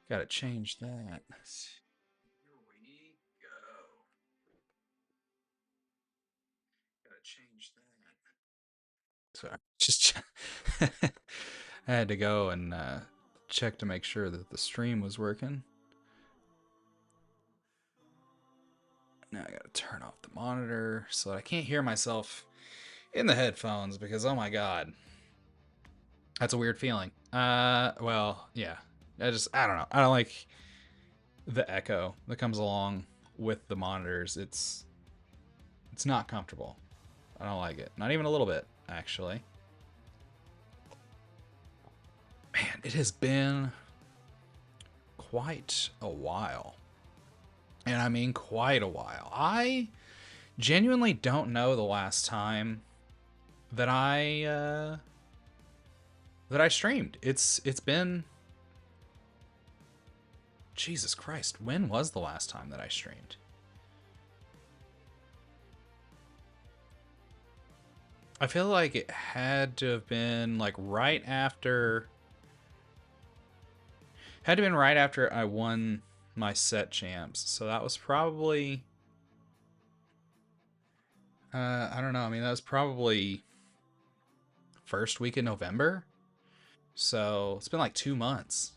Gotta change that. Here we go. Gotta change that. Sorry. I had to go and check to make sure that the stream was working. Now I gotta turn off the monitor so that I can't hear myself in the headphones because oh my god, that's a weird feeling. Well, yeah. I don't know. I don't like the echo that comes along with the monitors. It's not comfortable. I don't like it. Not even a little bit, actually. Man, it has been quite a while. And I mean quite a while. I genuinely don't know the last time that I streamed. It's been Jesus Christ. When was the last time that I streamed? I feel like it had to have been like had to have been right after I won my set champs. So that was probably I don't know. I mean, that was probably first week in November. So it's been like 2 months.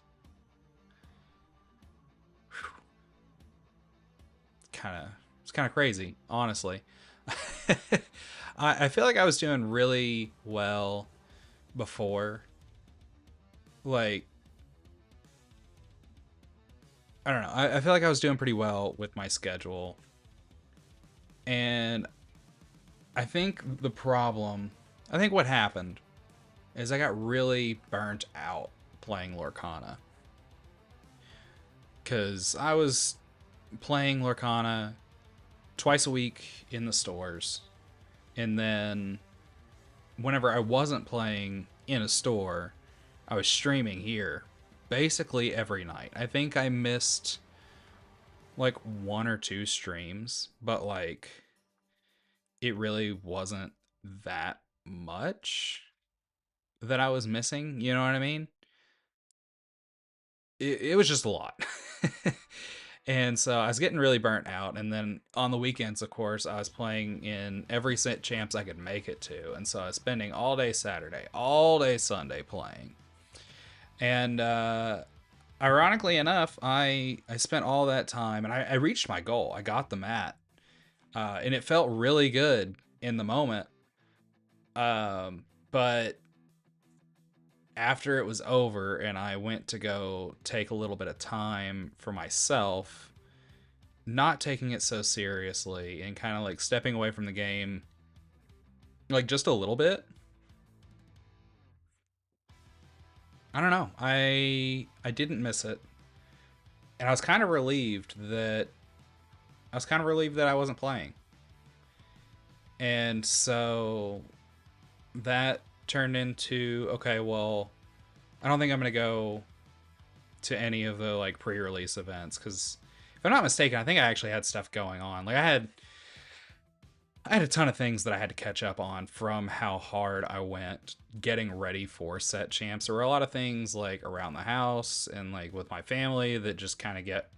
Kind of, it's kind of crazy, honestly. I feel like I was doing really well before. Like, I don't know. I feel like I was doing pretty well with my schedule. And I think what happened is I got really burnt out playing Lorcana. Because I was playing Lorcana twice a week in the stores. And then whenever I wasn't playing in a store, I was streaming here basically every night. I think I missed like one or two streams, but like it really wasn't that much that I was missing. You know what I mean? It was just a lot. And so I was getting really burnt out. And then on the weekends, of course, I was playing in every set champs I could make it to. And so I was spending all day Saturday, all day Sunday playing. And ironically enough, I spent all that time and I reached my goal. I got the mat, and it felt really good in the moment. But after it was over and I went to go take a little bit of time for myself, not taking it so seriously and kind of like stepping away from the game, like just a little bit. I don't know. I didn't miss it, and I was kind of relieved that I wasn't playing. And so that turned into okay, well, I don't think I'm gonna go to any of the like pre-release events because if I'm not mistaken, I think I actually had stuff going on. Like I had a ton of things that I had to catch up on from how hard I went getting ready for set champs. There were a lot of things like around the house and like with my family that just kind of get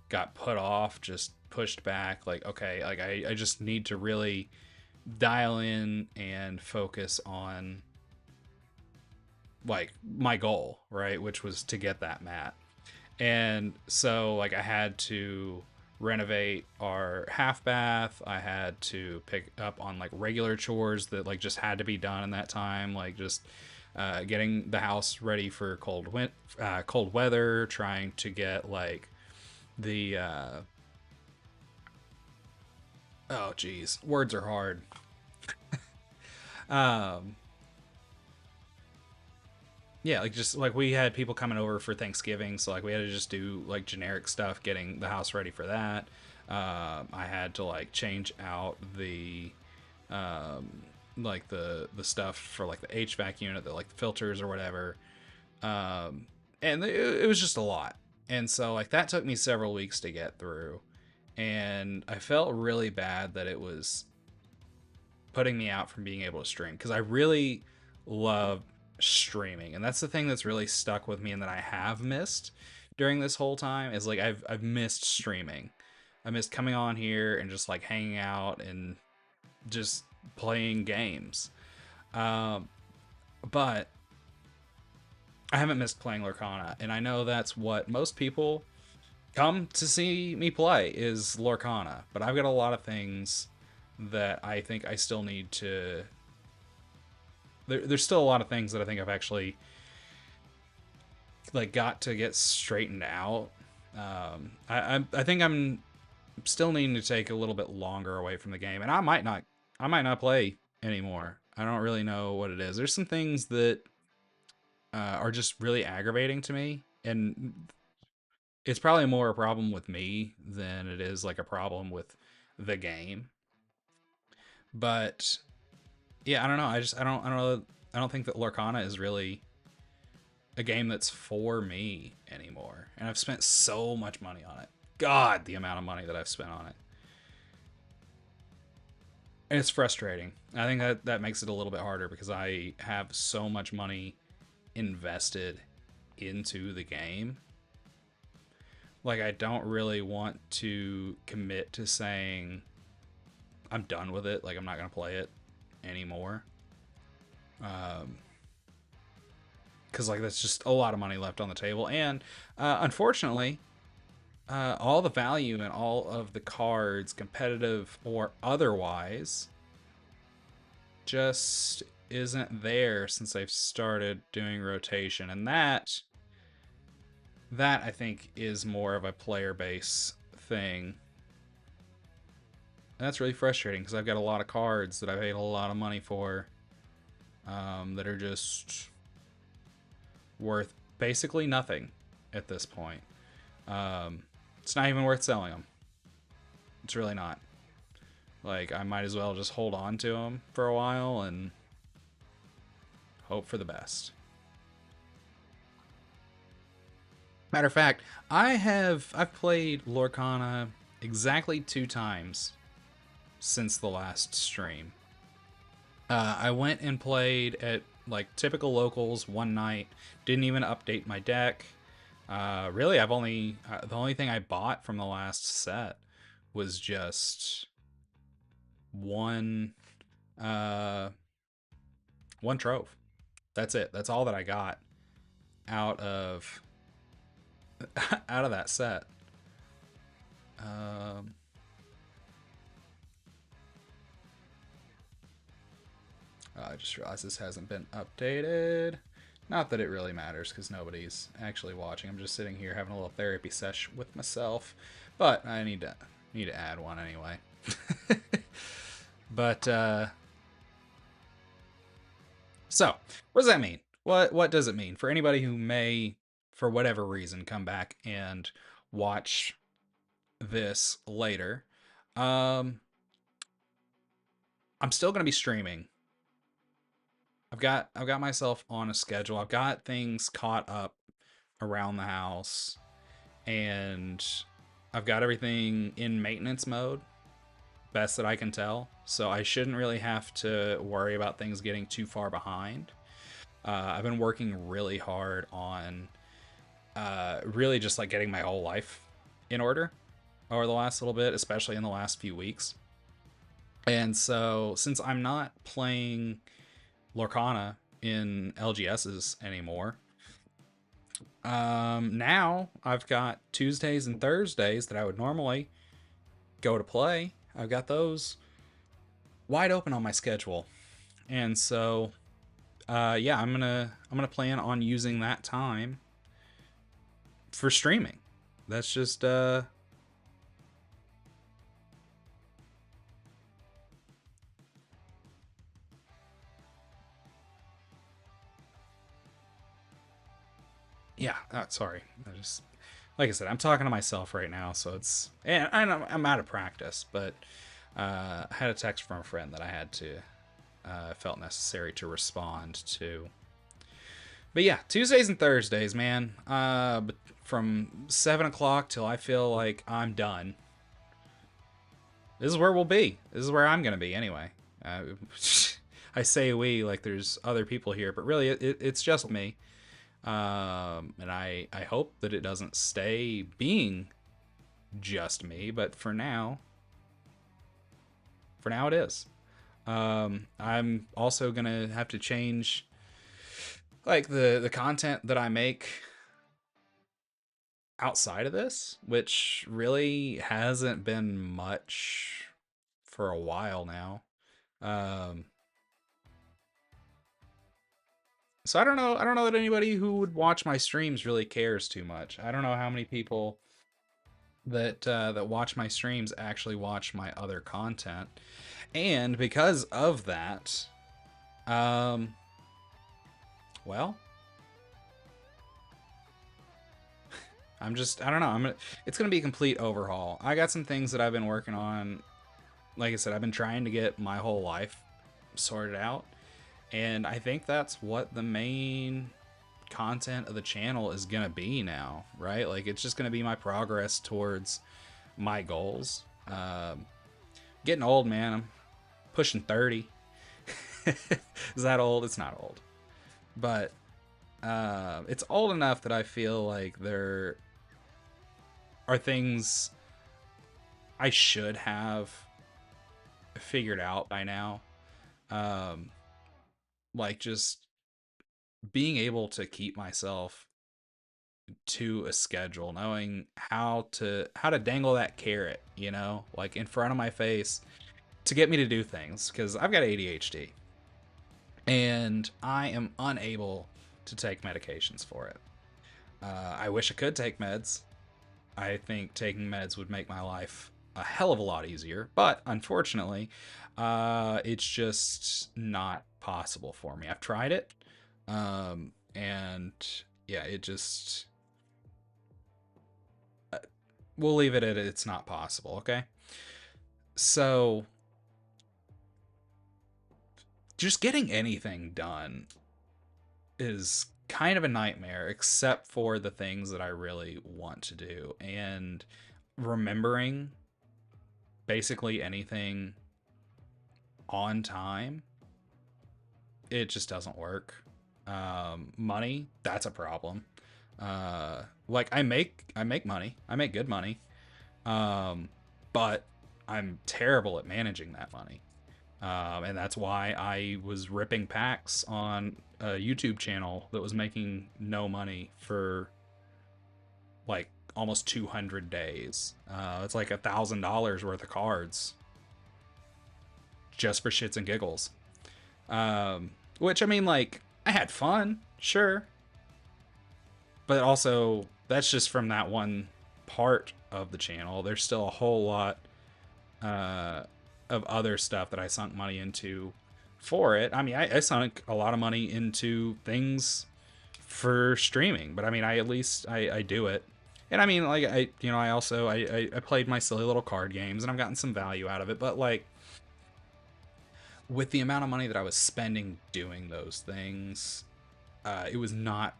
got put off, just pushed back. Like okay, like I just need to really dial in and focus on like my goal, right? Which was to get that mat. And so like I had to renovate our half bath. I had to pick up on like regular chores that like just had to be done in that time, like just getting the house ready for cold weather, trying to get like the oh geez, words are hard. Um, yeah, like just like we had people coming over for Thanksgiving, so like we had to just do like generic stuff, getting the house ready for that. I had to like change out the like the stuff for like the HVAC unit, the like the filters or whatever, and it was just a lot. And so like that took me several weeks to get through, and I felt really bad that it was putting me out from being able to stream because I really love streaming, and that's the thing that's really stuck with me and that I have missed during this whole time is like I've missed streaming. I missed coming on here and just like hanging out and just playing games. Um, but I haven't missed playing Lorcana, and I know that's what most people come to see me play is Lorcana. But I've got a lot of things that I think I still need to. There's still a lot of things that I think I've actually like got to get straightened out. I think I'm still needing to take a little bit longer away from the game, and I might not play anymore. I don't really know what it is. There's some things that are just really aggravating to me, and it's probably more a problem with me than it is like a problem with the game. But yeah, I don't know. I don't think that Lorcana is really a game that's for me anymore. And I've spent so much money on it. God, the amount of money that I've spent on it. And it's frustrating. I think that makes it a little bit harder because I have so much money invested into the game. Like, I don't really want to commit to saying I'm done with it. Like, I'm not going to play it anymore. Because, like, that's just a lot of money left on the table. And, unfortunately, all the value and all of the cards, competitive or otherwise, just isn't there since I've started doing rotation. And that I think is more of a player base thing. And that's really frustrating because I've got a lot of cards that I paid a lot of money for that are just worth basically nothing at this point. It's not even worth selling them. It's really not. Like, I might as well just hold on to them for a while and hope for the best. Matter of fact, I've played Lorcana exactly 2 times since the last stream. I went and played at like typical locals one night. Didn't even update my deck. Really, the only thing I bought from the last set was just one trove. That's it. That's all that I got out of that set. I just realized this hasn't been updated. Not that it really matters because nobody's actually watching. I'm just sitting here having a little therapy sesh with myself. But I need to add one anyway. But so what does that mean? What does it mean for anybody who may, for whatever reason, come back and watch this later? I'm still gonna be streaming. I've got myself on a schedule. I've got things caught up around the house, and I've got everything in maintenance mode, best that I can tell. So I shouldn't really have to worry about things getting too far behind. I've been working really hard on really just like getting my whole life in order over the last little bit, especially in the last few weeks. And so since I'm not playing Lorcana in LGSs anymore, now I've got Tuesdays and Thursdays that I would normally go to play. I've got those wide open on my schedule, and so yeah, I'm gonna plan on using that time for streaming. That's just yeah, sorry. I just, like I said, I'm talking to myself right now, so it's, and I'm out of practice, but I had a text from a friend that I had to, felt necessary to respond to. But yeah, Tuesdays and Thursdays, man, from 7 o'clock till I feel like I'm done. This is where we'll be. This is where I'm going to be anyway. I say we like there's other people here, but really it's just me. And I hope that it doesn't stay being just me, but for now it is. I'm also gonna have to change like the content that I make outside of this, which really hasn't been much for a while now. Um, so I don't know. I don't know that anybody who would watch my streams really cares too much. I don't know how many people that watch my streams actually watch my other content, and because of that, um, well, I don't know. It's gonna be a complete overhaul. I got some things that I've been working on. Like I said, I've been trying to get my whole life sorted out, and I think that's what the main content of the channel is gonna be now, right? Like it's just gonna be my progress towards my goals. Getting old, man. I'm pushing 30. Is that old? It's not old, but it's old enough that I feel like there are things I should have figured out by now. Um, like just being able to keep myself to a schedule, knowing how to dangle that carrot, like in front of my face to get me to do things, because I've got ADHD and I am unable to take medications for it. I wish I could take meds. I think taking meds would make my life a hell of a lot easier, but unfortunately, it's just not possible for me. I've tried it, and yeah, it just we'll leave it at it's not possible. Okay, so just getting anything done is kind of a nightmare, except for the things that I really want to do, and remembering basically anything on time, it just doesn't work. Money, that's a problem. Like I make money, I make good money, but I'm terrible at managing that money. And that's why I was ripping packs on a YouTube channel that was making no money for like almost 200 days. It's like $1,000 worth of cards just for shits and giggles. Which I mean, like, I had fun, sure, but also that's just from that one part of the channel. There's still a whole lot uh, of other stuff that I sunk money into for it. I mean, I sunk a lot of money into things for streaming, but I mean, I at least I do it. And I mean, like I also I played my silly little card games and I've gotten some value out of it, but like with the amount of money that I was spending doing those things, it was not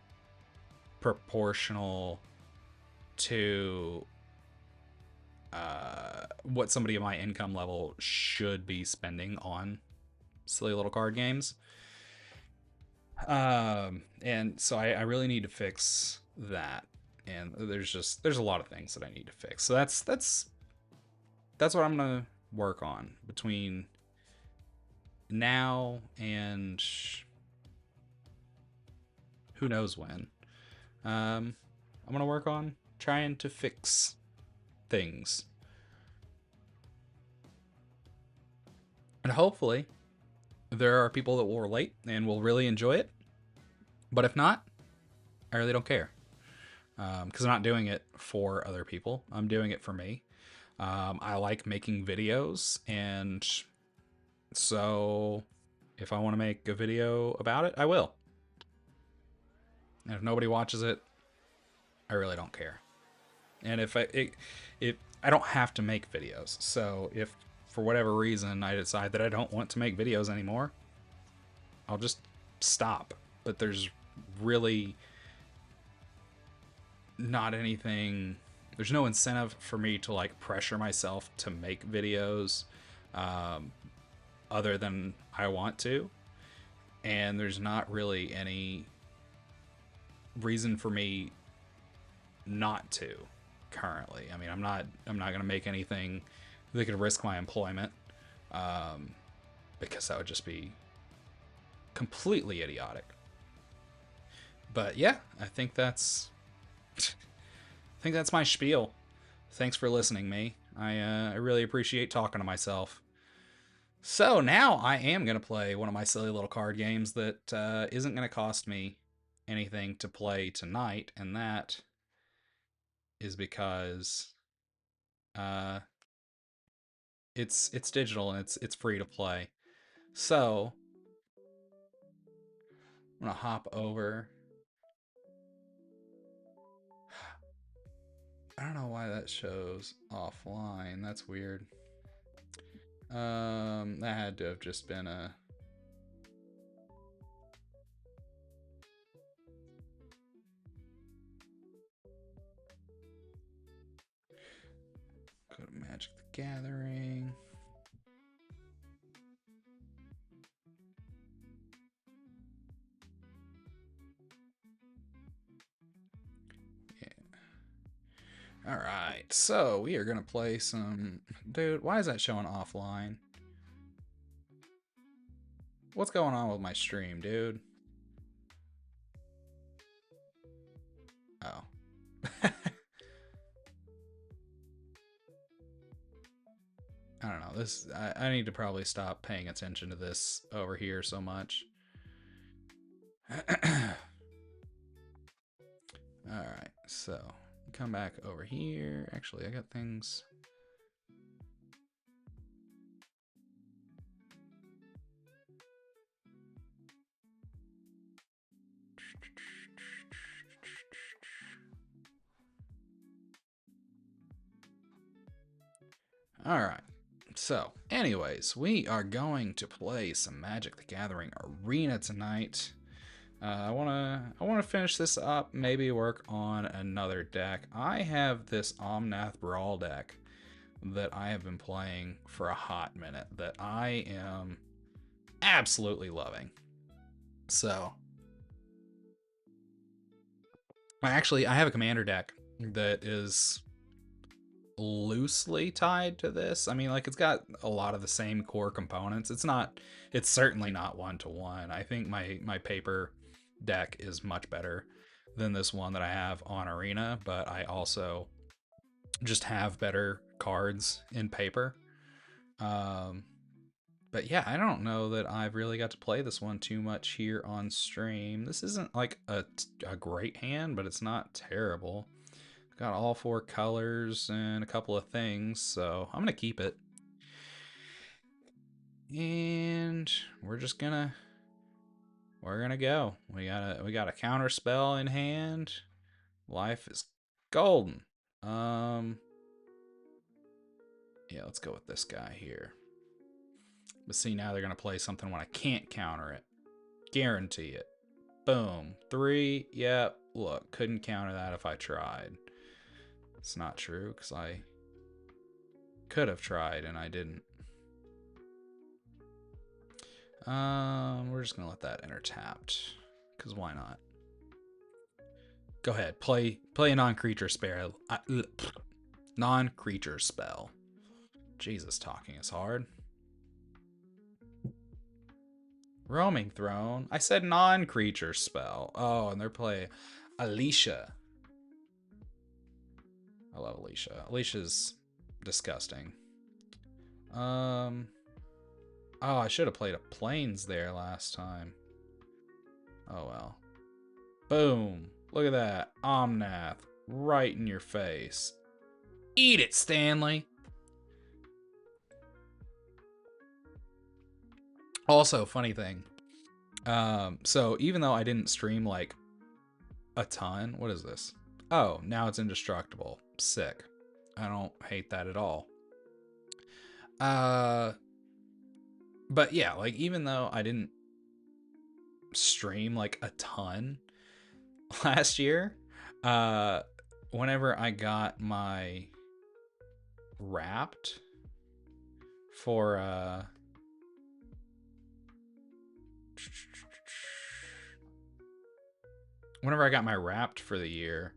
proportional to what somebody of my income level should be spending on silly little card games. And so I really need to fix that. And there's a lot of things that I need to fix. So that's what I'm gonna work on between now and who knows when. I'm gonna work on trying to fix things, and hopefully there are people that will relate and will really enjoy it. But if not, I really don't care, because I'm not doing it for other people. I'm doing it for me. I like making videos, and so if I want to make a video about it, I will. And if nobody watches it, I really don't care. And if I don't have to make videos, so if for whatever reason I decide that I don't want to make videos anymore, I'll just stop. But there's really not anything. There's no incentive for me to like pressure myself to make videos, um, other than I want to. And there's not really any reason for me not to currently. I mean, I'm not going to make anything that could risk my employment, because that would just be completely idiotic. But yeah, I think that's my spiel. Thanks for listening, me. I really appreciate talking to myself. So now I am going to play one of my silly little card games that isn't going to cost me anything to play tonight, and that is because it's digital and it's free to play. So I'm gonna hop over. I don't know why that shows offline. That's weird. That had to have just been a... Go to Magic the Gathering. Yeah. Alright, so we are gonna play some... Dude, why is that showing offline? What's going on with my stream, dude? Oh. I don't know. This I need to probably stop paying attention to this over here so much. Alright, so come back over here. Actually, I got things. Alright. So, anyways, we are going to play some Magic the Gathering Arena tonight. I wanna finish this up, maybe work on another deck. I have this Omnath Brawl deck that I have been playing for a hot minute that I am absolutely loving. So, I have a commander deck that is loosely tied to this. I mean, like, it's got a lot of the same core components. It's certainly not one-to-one. I think my paper deck is much better than this one that I have on Arena, but I also just have better cards in paper. But yeah, I don't know that I've really got to play this one too much here on stream. This isn't like a great hand, but it's not terrible. Got all 4 colors and a couple of things, so I'm gonna keep it. And we're gonna go. We got a counter spell in hand. Life is golden. Yeah, let's go with this guy here. But see, now they're gonna play something when I can't counter it. Guarantee it. Boom. 3. Yep. Look, couldn't counter that if I tried. It's not true, because I could have tried and I didn't. We're just gonna let that enter tapped, because why not? Go ahead, play a non-creature spell. Non-creature spell. Jesus, talking is hard. Roaming Throne. I said non-creature spell. Oh, and they're playing Alicia. I love Alicia. Alicia's disgusting. Oh, I should have played a Plains there last time. Oh well. Boom. Look at that. Omnath. Right in your face. Eat it, Stanley. Also, funny thing. So even though I didn't stream like a ton, what is this? Oh, now it's indestructible. Sick. I don't hate that at all. But yeah, like, even though I didn't stream like a ton last year, whenever I got my Wrapped for whenever I got my Wrapped for the year,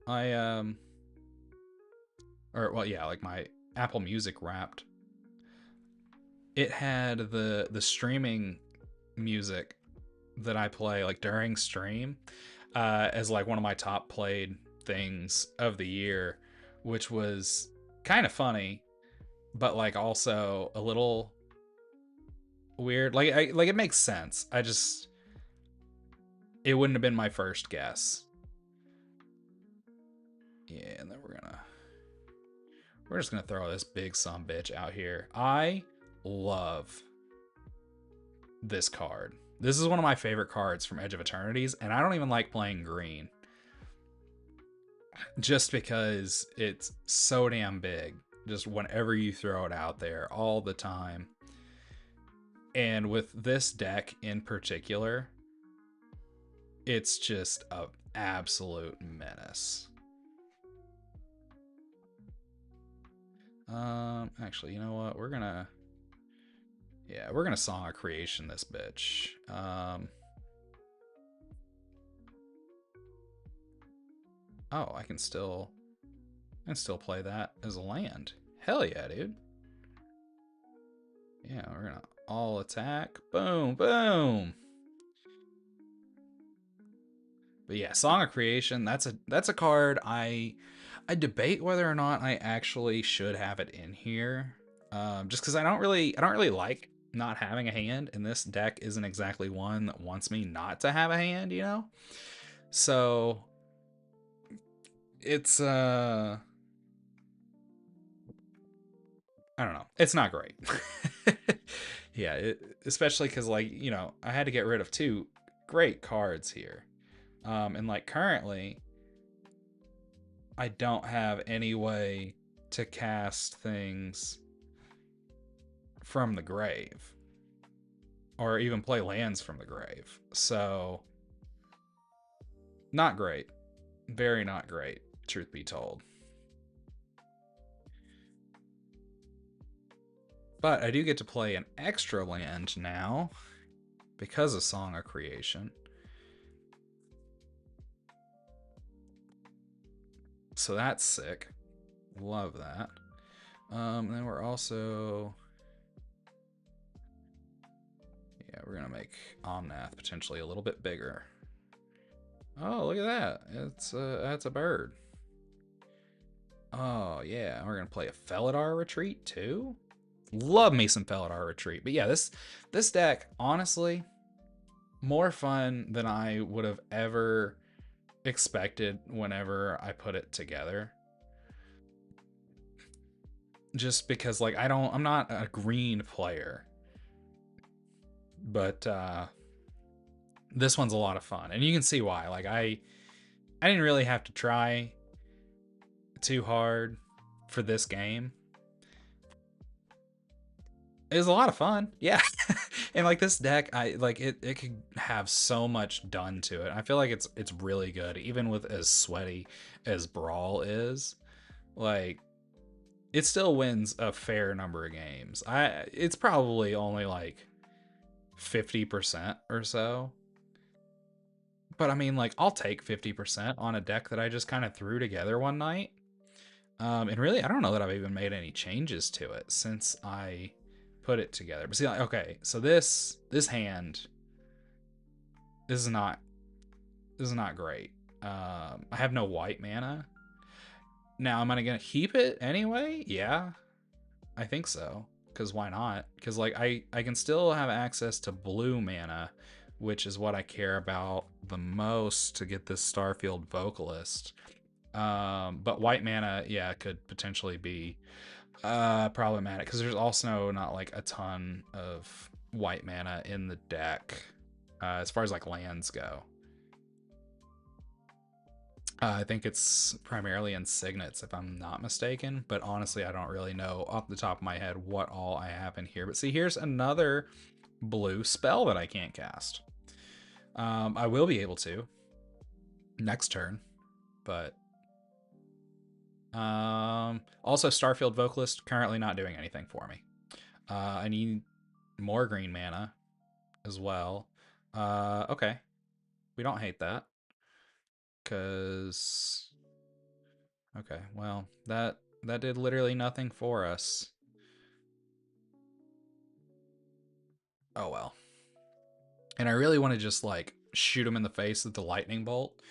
I or well, yeah, like my Apple Music Wrapped, it had the streaming music that I play like during stream as like one of my top played things of the year, which was kind of funny, but like also a little weird. Like it makes sense. It wouldn't have been my first guess. Yeah, and then we're just gonna throw this big son bitch out here. I love this card. This is one of my favorite cards from Edge of Eternities, and I don't even like playing green. Just because it's so damn big. Just whenever you throw it out there, all the time. And with this deck in particular, it's just an absolute menace. Actually, you know what? We're gonna Song of Creation this bitch. Oh, I can still play that as a land. Hell yeah, dude. Yeah, we're gonna all attack. Boom, boom. But yeah, Song of Creation, that's a card I debate whether or not I actually should have it in here. Just because I don't really like not having a hand, and this deck isn't exactly one that wants me not to have a hand, you know? So it's I don't know. It's not great. Yeah, especially because, like, you know, I had to get rid of 2 great cards here. And like currently, I don't have any way to cast things from the grave or even play lands from the grave. So not great. Very not great, truth be told. But I do get to play an extra land now because of Song of Creation. So that's sick. Love that. Then we're also... yeah, we're going to make Omnath potentially a little bit bigger. Oh, look at that. That's a bird. Oh, yeah. We're going to play a Felidar Retreat, too? Love me some Felidar Retreat. But yeah, this deck, honestly, more fun than I would have ever expected whenever I put it together. Just because, like, I'm not a green player. But this one's a lot of fun. And you can see why. Like, I didn't really have to try too hard for this game. It was a lot of fun. Yeah. And like this deck, it could have so much done to it. I feel like it's really good, even with as sweaty as Brawl is. Like, it still wins a fair number of games. It's probably only like 50% or so. But I mean, like, I'll take 50% on a deck that I just kind of threw together one night. And really, I don't know that I've even made any changes to it since I put it together. But see, like, okay, so this hand, this is not great. I have no white mana. Now, am I gonna keep it anyway? Yeah, I think so. Because why not? Because like I can still have access to blue mana, which is what I care about the most to get this Starfield Vocalist. But white mana, yeah, could potentially be problematic because there's also not like a ton of white mana in the deck as far as like lands go. I think it's primarily in Signets, if I'm not mistaken, but honestly, I don't really know off the top of my head what all I have in here. But see, here's another blue spell that I can't cast. I will be able to next turn, but also Starfield Vocalist currently not doing anything for me. I need more green mana as well. Okay. We don't hate that. Because... Okay, well, that did literally nothing for us. Oh well. And I really want to just, like, shoot him in the face with the lightning bolt.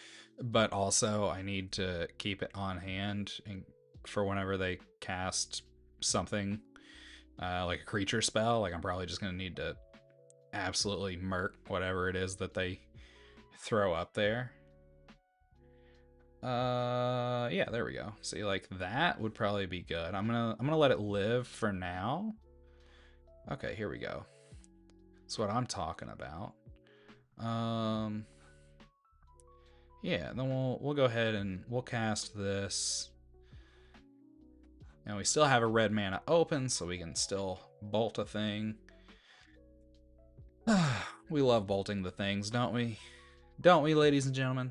But also, I need to keep it on hand and for whenever they cast something, like a creature spell. Like, I'm probably just going to need to absolutely murk whatever it is that they throw up there. Yeah, there we go. See, like, that would probably be good. I'm gonna let it live for now. Okay, here we go. That's what I'm talking about. Yeah, then we'll go ahead and we'll cast this. And we still have a red mana open, so we can still bolt a thing. We love bolting the things, don't we? Don't we, ladies and gentlemen?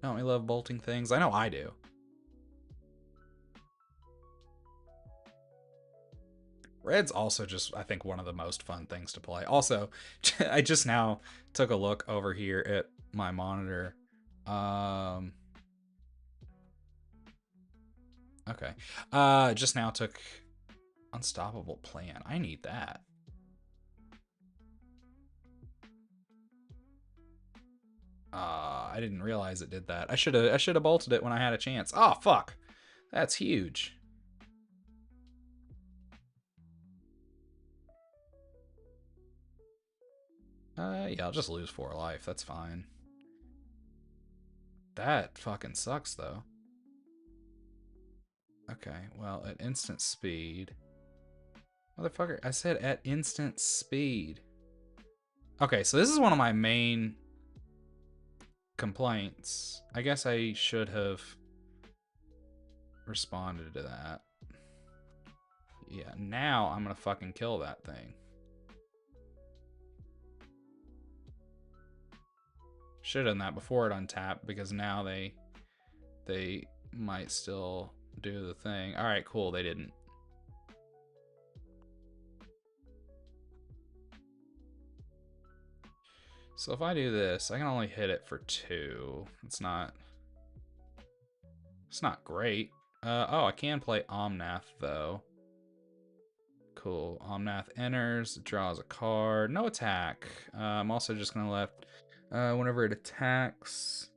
Don't we love bolting things? I know I do. Red's also just, I think, one of the most fun things to play. Also, I just now took a look over here at my monitor. Okay. Just now took Unstoppable Plan. I need that. I didn't realize it did that. I should have bolted it when I had a chance. Oh, fuck. That's huge. Yeah, I'll just lose 4 life. That's fine. That fucking sucks, though. Okay, well, at instant speed... Motherfucker, I said at instant speed. Okay, so this is one of my main complaints. I guess I should have responded to that. Yeah, now I'm gonna fucking kill that thing. Should have done that before it untapped, because now they might still do the thing. Alright, cool, they didn't. So if I do this, I can only hit it for 2. It's not great. Oh, I can play Omnath, though. Cool. Omnath enters, draws a card. No attack. I'm also just going to let... whenever it attacks...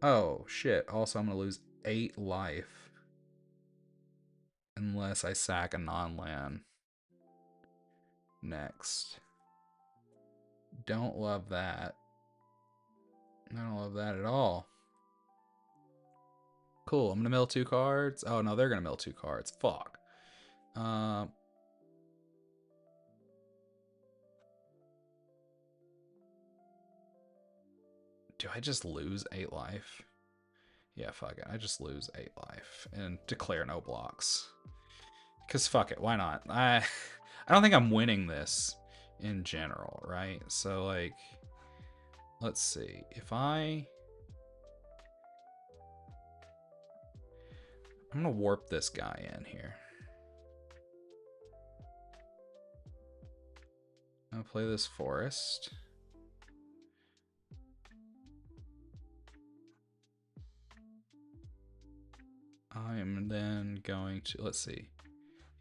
Oh, shit. Also, I'm going to lose 8 life. Unless I sack a non-land. Next. Don't love that. I don't love that at all. Cool. I'm going to mill 2 cards. Oh, no, they're going to mill 2 cards. Fuck. Do I just lose 8 life? Yeah, fuck it. I just lose 8 life and declare no blocks. Because fuck it, why not? I don't think I'm winning this in general, right? So, like, let's see. If I'm gonna warp this guy in here. I'm gonna play this forest. I'm then going to, let's see.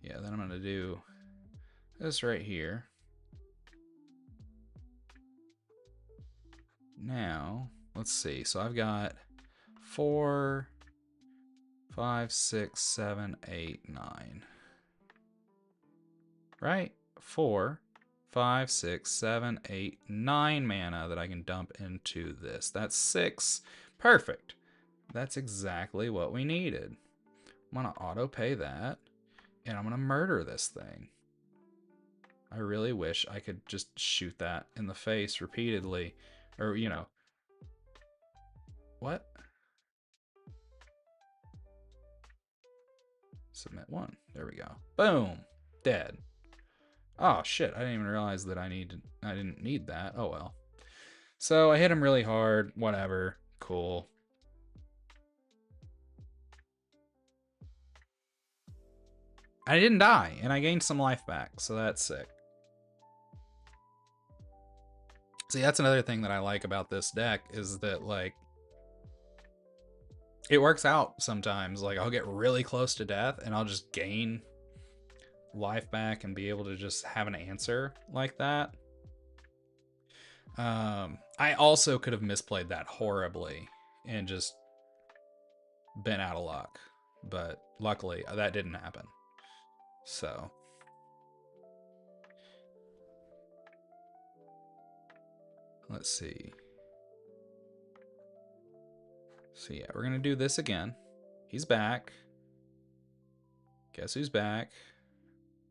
Yeah, then I'm gonna do this right here. Now, let's see. So I've got 4, 5, 6, 7, 8, 9. Right? 4, 5, 6, 7, 8, 9 mana that I can dump into this. That's 6. Perfect. That's exactly what we needed. I'm going to auto pay that, and I'm going to murder this thing. I really wish I could just shoot that in the face repeatedly. Or, you know. What? Submit 1. There we go. Boom. Dead. Oh shit, I didn't even realize that I didn't need that. Oh well. So I hit him really hard, whatever. Cool. I didn't die, and I gained some life back, so that's sick. See, that's another thing that I like about this deck is that, like, it works out sometimes. Like, I'll get really close to death and I'll just gain life back and be able to just have an answer like that. I also could have misplayed that horribly and just been out of luck, but luckily that didn't happen. So let's see. So yeah, we're gonna do this again. He's back. Guess who's back?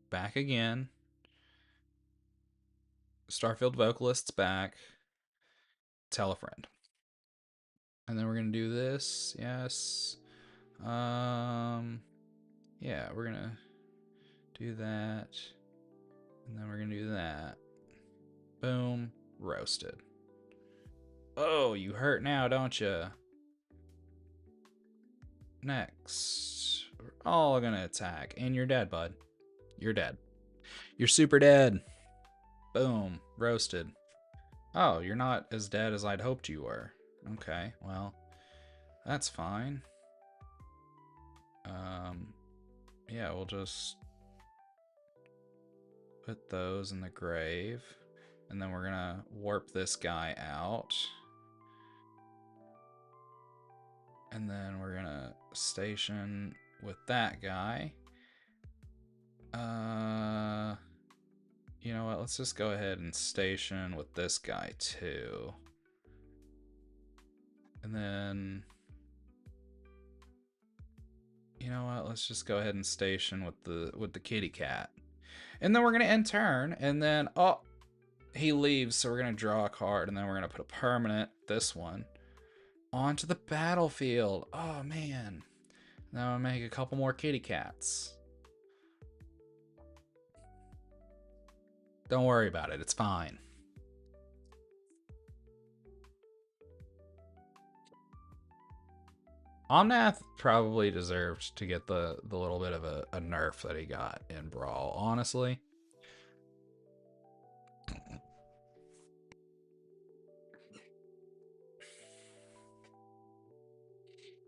Back again. Starfield Vocalist's back. Tell a friend. And then we're gonna do this. Yes. Yeah, we're gonna do that. And then we're gonna do that. Boom. Roasted. Oh, you hurt now, don't you? Next. We're all gonna attack. And you're dead, bud. You're dead. You're super dead. Boom. Roasted. Oh, you're not as dead as I'd hoped you were. Okay, well, that's fine. Yeah, we'll just put those in the grave. And then we're gonna warp this guy out. And then we're gonna station with that guy. You know what? Let's just go ahead and station with this guy too. And then, you know what? Let's just go ahead and station with the kitty cat. And then we're gonna end turn, and then he leaves, so we're gonna draw a card, and then we're gonna put a permanent, this one, onto the battlefield. Oh man. Now I'll make a couple more kitty cats. Don't worry about it, it's fine. Omnath probably deserved to get the little bit of a nerf that he got in Brawl, honestly.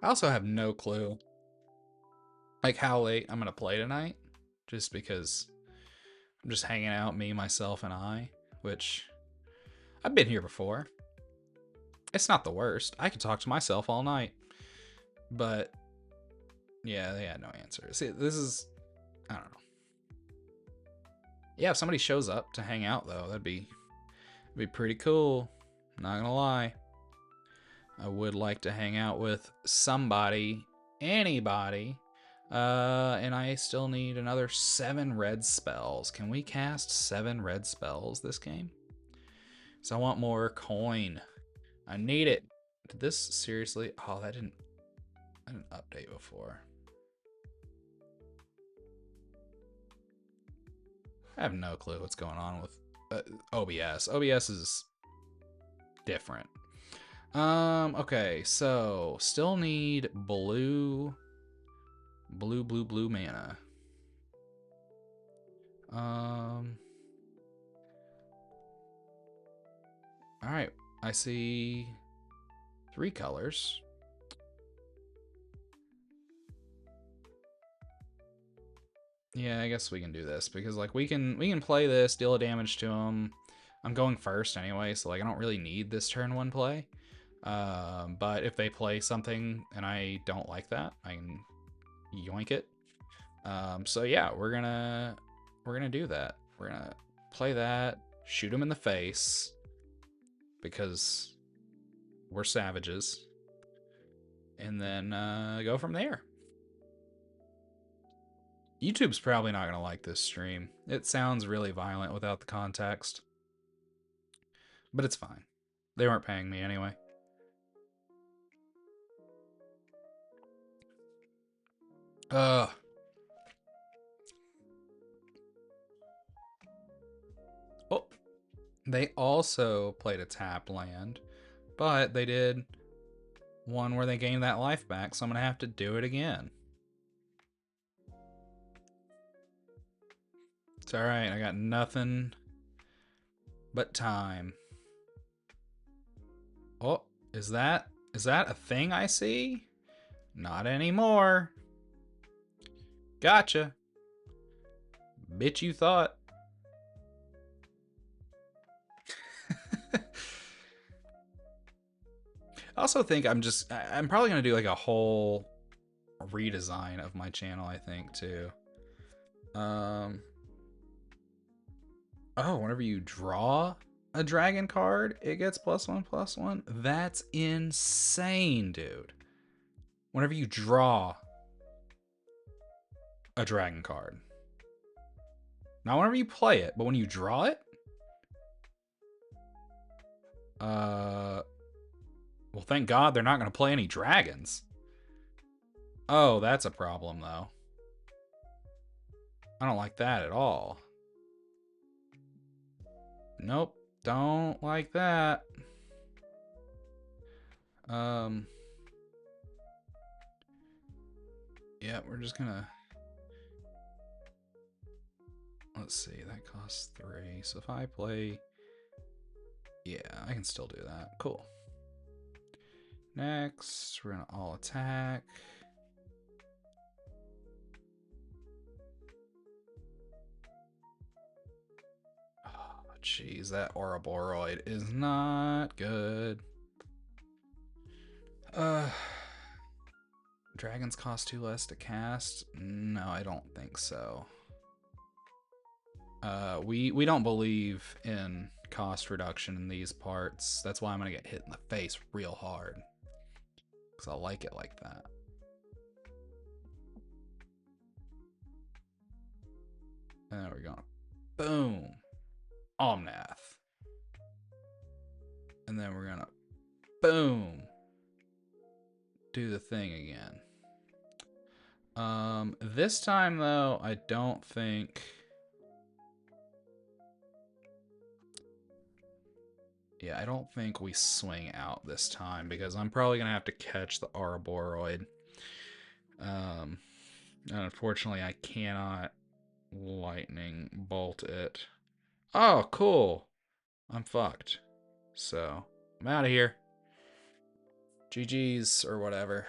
I also have no clue like how late I'm gonna play tonight, just because I'm just hanging out, me, myself, and I, which I've been here before. It's not the worst. I can talk to myself all night. But yeah, they had no answer. See, this is, I don't know. Yeah, if somebody shows up to hang out though, that'd be pretty cool. Not gonna lie. I would like to hang out with somebody, anybody. And I still need another 7 red spells. Can we cast 7 red spells this game? So I want more coin. I need it. Did this seriously? Oh, that didn't update before. I have no clue what's going on with OBS. OBS is different. Okay, so still need blue mana. All right, I see 3 colors. Yeah, I guess we can do this because like we can play this, deal a damage to him. I'm going first anyway, so like I don't really need this turn 1 play. But if they play something and I don't like that, I can yoink it. So yeah, we're gonna do that. We're gonna play that, shoot him in the face because we're savages, and then go from there. YouTube's probably not gonna like this stream. It sounds really violent without the context, but it's fine. They weren't paying me anyway. Oh, they also played a tap land, but they did one where they gained that life back, so I'm gonna have to do it again. It's alright, I got nothing but time. Oh, is that a thing I see? Not anymore. Gotcha. Bitch, you thought. I also think I'm probably gonna do like a whole redesign of my channel, I think, too. Oh, whenever you draw a dragon card, it gets +1/+1. That's insane, dude. Whenever you draw a dragon card. Not whenever you play it, but when you draw it. Well, thank God they're not going to play any dragons. Oh, that's a problem, though. I don't like that at all. Nope, don't like that. Yeah, we're just gonna... Let's see, that costs 3. So if I play... Yeah, I can still do that. Cool. Next, we're gonna all attack. Oh, jeez, that Ouroboros is not good. Dragons cost 2 less to cast? No, I don't think so. We don't believe in cost reduction in these parts. That's why I'm gonna get hit in the face real hard. Because I like it like that. And then we're going, boom, Omnath. And then we're gonna, boom, do the thing again. This time though, I don't think... Yeah, I don't think we swing out this time because I'm probably gonna have to catch the Ouroboros. And unfortunately, I cannot lightning bolt it. Oh, cool. I'm fucked. So, I'm out of here. GG's or whatever.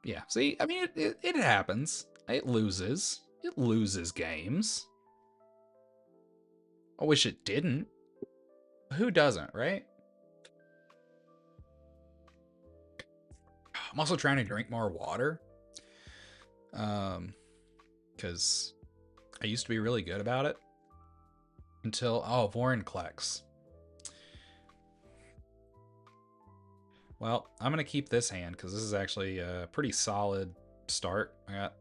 Yeah, see, I mean, it happens. It loses. It loses games. I wish it didn't. Who doesn't, right? I'm also trying to drink more water. Because I used to be really good about it. Until, oh, Vorinclex. Well, I'm going to keep this hand because this is actually a pretty solid start. I got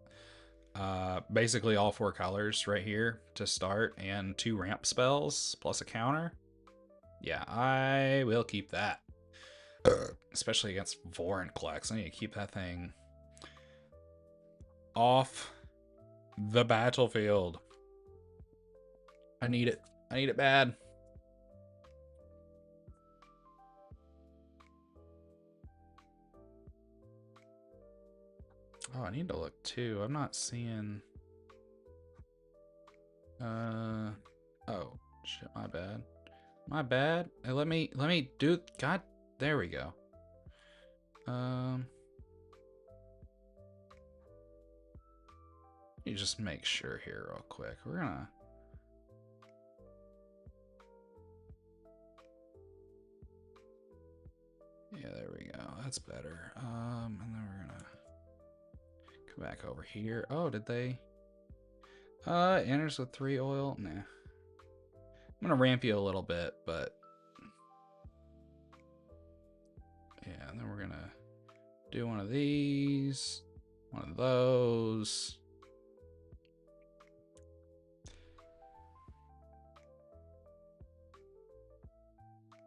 basically all 4 colors right here to start and 2 ramp spells plus a counter. Yeah, I will keep that. Especially against Vorinclex. I need to keep that thing off the battlefield. I need it. I need it bad. Oh, I need to look too. I'm not seeing... Oh, shit, my bad. My bad. Let me do... God, there we go. You just make sure here real quick. We're gonna... Yeah, there we go. That's better. And then we're gonna come back over here. Oh, did they? Enters with 3 oil. Nah. I'm gonna ramp you a little bit, but yeah. And then we're gonna do one of these, one of those.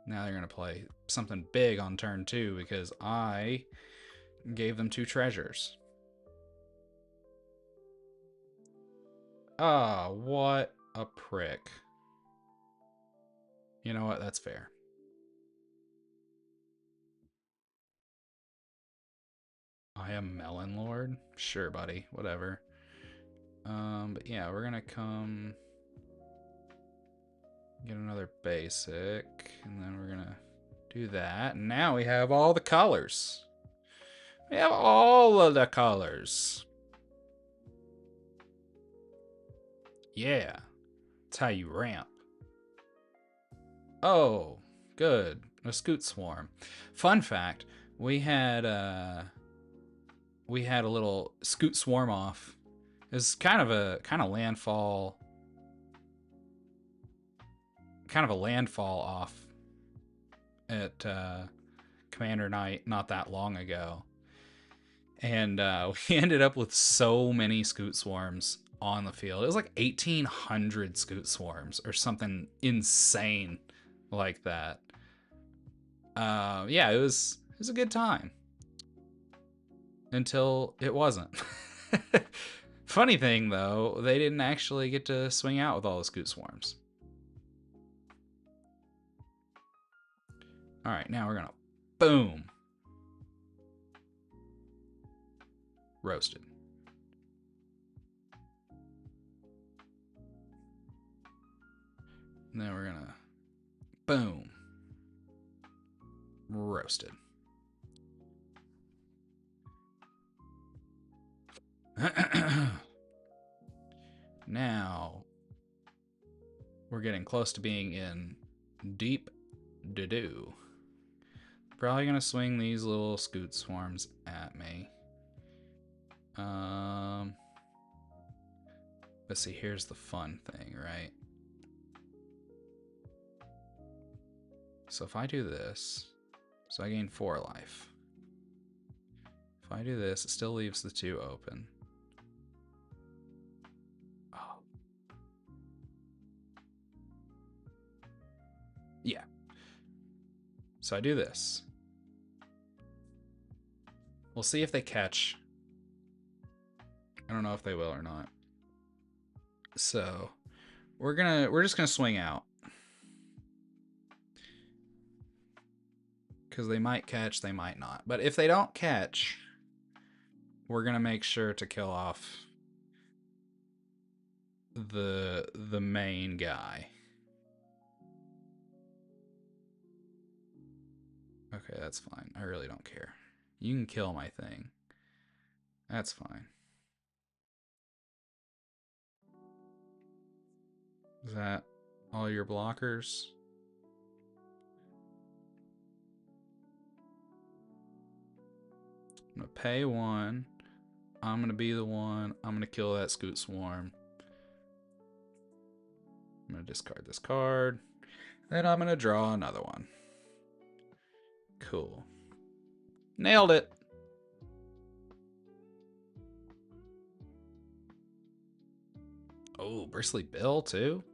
Now they're gonna play something big on turn 2 because I gave them 2 treasures. Ah, oh, what a prick. You know what? That's fair. I am Melon Lord? Sure, buddy. Whatever. But yeah, we're gonna come... Get another basic, and then we're gonna do that. And now we have all the colors. We have all of the colors. Yeah, that's how you ramp. Oh, good. A scoot swarm. Fun fact: we had a little scoot swarm off. It's kind of a landfall, off at Commander Night not that long ago, and we ended up with so many scoot swarms on the field. It was like 1,800 scoot swarms or something insane like that. Yeah, it was a good time until it wasn't. Funny thing though, they didn't actually get to swing out with all the scoot swarms. All right, now we're gonna boom. Roasted. And then we're gonna boom. Roasted. Now we're getting close to being in deep doo-doo. Probably gonna swing these little scoot swarms at me. But see, here's the fun thing, right? So if I do this, so I gain 4 life. If I do this, it still leaves the 2 open. Oh. Yeah. So I do this. We'll see if they catch. I don't know if they will or not. So we're just gonna swing out. Because they might catch, they might not. But if they don't catch, we're gonna make sure to kill off the main guy. Okay, that's fine. I really don't care. You can kill my thing. That's fine. Is that all your blockers? I'm gonna pay 1. I'm gonna be the one. I'm gonna kill that scoot swarm. I'm gonna discard this card. Then I'm gonna draw another one. Cool. Nailed it. Oh, Bristly Bill too?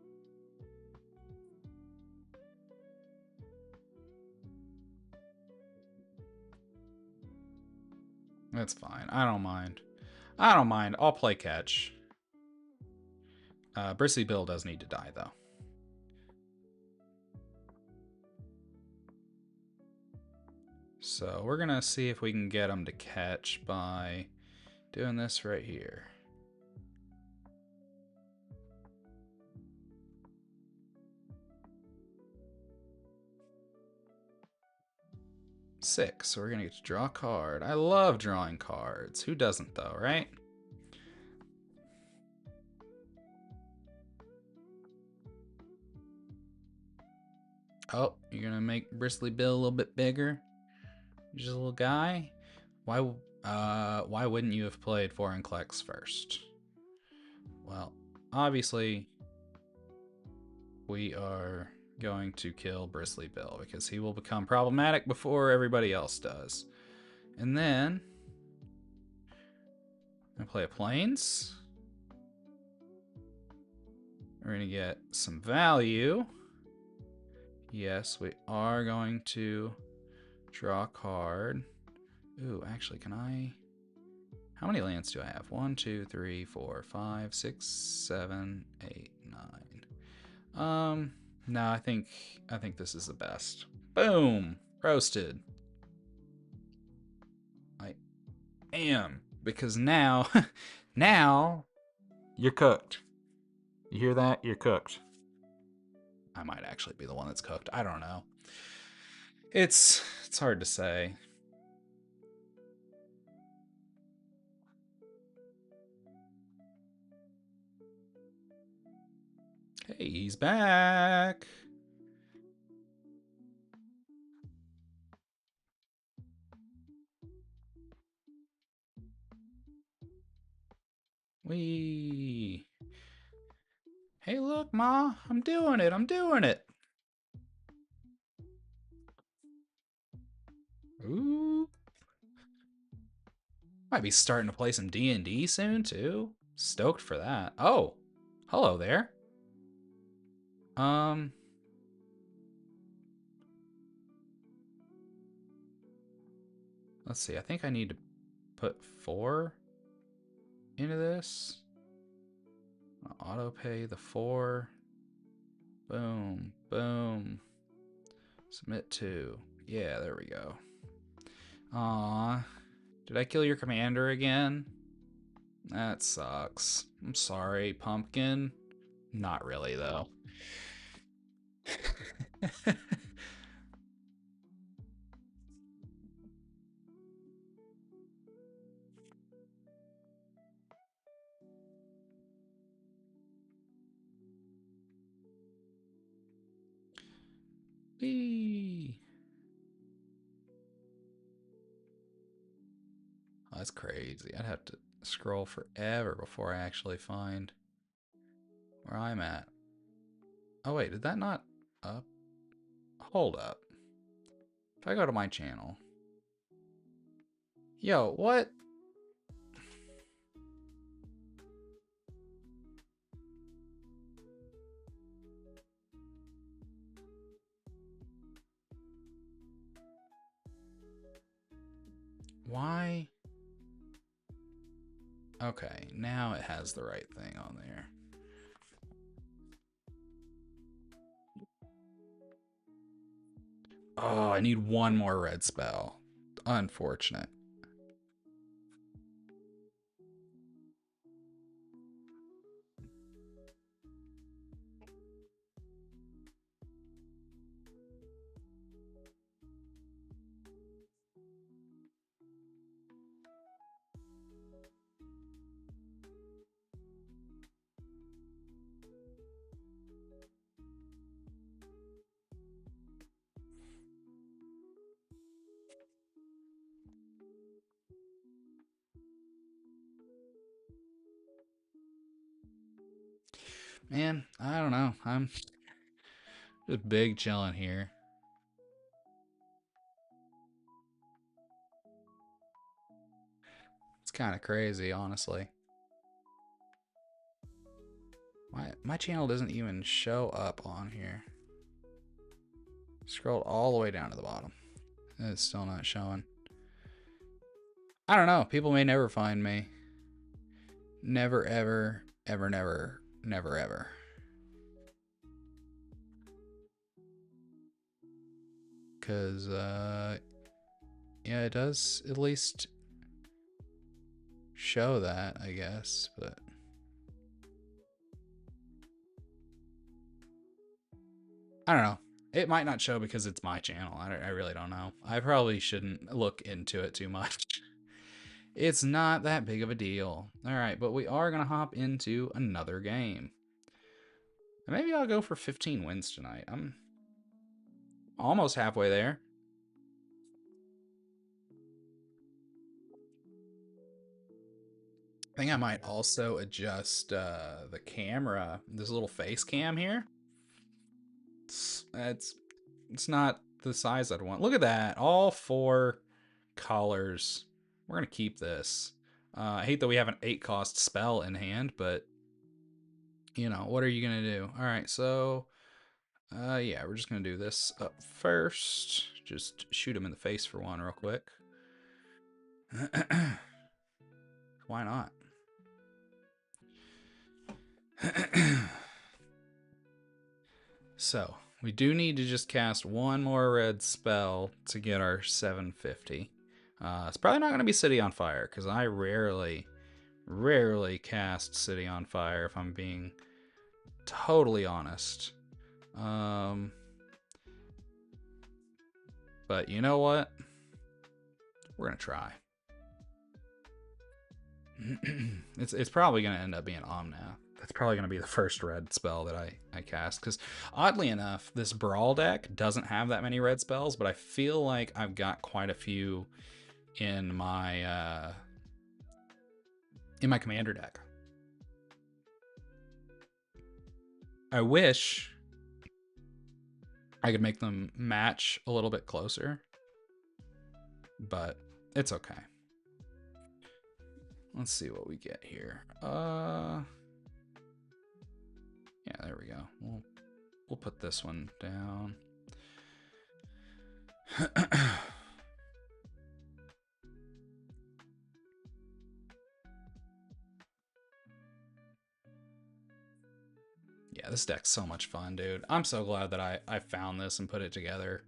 That's fine. I don't mind. I don't mind. I'll play catch. Bristly Bill does need to die, though. So we're going to see if we can get him to catch by doing this right here. Six. So we're going to get to draw a card. I love drawing cards. Who doesn't, though, right? Oh, you're going to make Bristly Bill a little bit bigger? Just a little guy? Why wouldn't you have played Vorinclex first? Well, obviously, we are going to kill Bristly Bill because he will become problematic before everybody else does. And then I'm gonna play a Plains. We're gonna get some value. Yes, we are going to draw a card. Ooh, actually, can I? How many lands do I have? 1, 2, 3, 4, 5, 6, 7, 8, 9. No, I think this is the best. Boom! Roasted. I am. Because now, now, you're cooked. You hear that? You're cooked. I might actually be the one that's cooked. I don't know. It's hard to say. Hey, he's back. Wee. Hey, look, Ma. I'm doing it. I'm doing it. Ooh. Might be starting to play some D&D soon, too. Stoked for that. Oh, hello there. Let's see. I think I need to put 4 into this. Auto pay the 4. Boom, boom. Submit to. Yeah, there we go. Aw. Did I kill your commander again? That sucks. I'm sorry, Pumpkin. Not really, though. Whee! Oh, that's crazy. I'd have to scroll forever before I actually find where I'm at. Oh, wait, did that not up? Hold up. If I go to my channel. Yo, what? Why? Okay, now it has the right thing on there. Oh, I need one more red spell. Unfortunate. Man, I don't know. I'm just big chilling here. It's kind of crazy, honestly. My channel doesn't even show up on here. Scrolled all the way down to the bottom. It's still not showing. I don't know. People may never find me. Never, ever, ever, never, never, ever. Because, yeah, it does at least show that, I guess, but I don't know. It might not show because it's my channel. I really don't know. I probably shouldn't look into it too much. It's not that big of a deal. All right, but we are going to hop into another game. And maybe I'll go for 15 wins tonight. I'm almost halfway there. I think I might also adjust the camera, this little face cam here. It's not the size I'd want. Look at that, all 4 colors. We're gonna keep this. I hate that we have an 8 cost spell in hand, but you know, what are you gonna do? All right, so yeah, we're just gonna do this up first. Just shoot him in the face for one real quick. Why not? So, we do need to just cast one more red spell to get our 750. It's probably not going to be City on Fire, because I rarely cast City on Fire, if I'm being totally honest. But you know what? We're gonna try. It's probably gonna end up being Omnath. That's probably gonna be the first red spell that I cast, because oddly enough, this Brawl deck doesn't have that many red spells, but I feel like I've got quite a few in my commander deck. I wish I could make them match a little bit closer, but it's okay. Let's see what we get here. Yeah, there we go. We'll put this one down. Yeah, this deck's so much fun, dude. I'm so glad that I found this and put it together.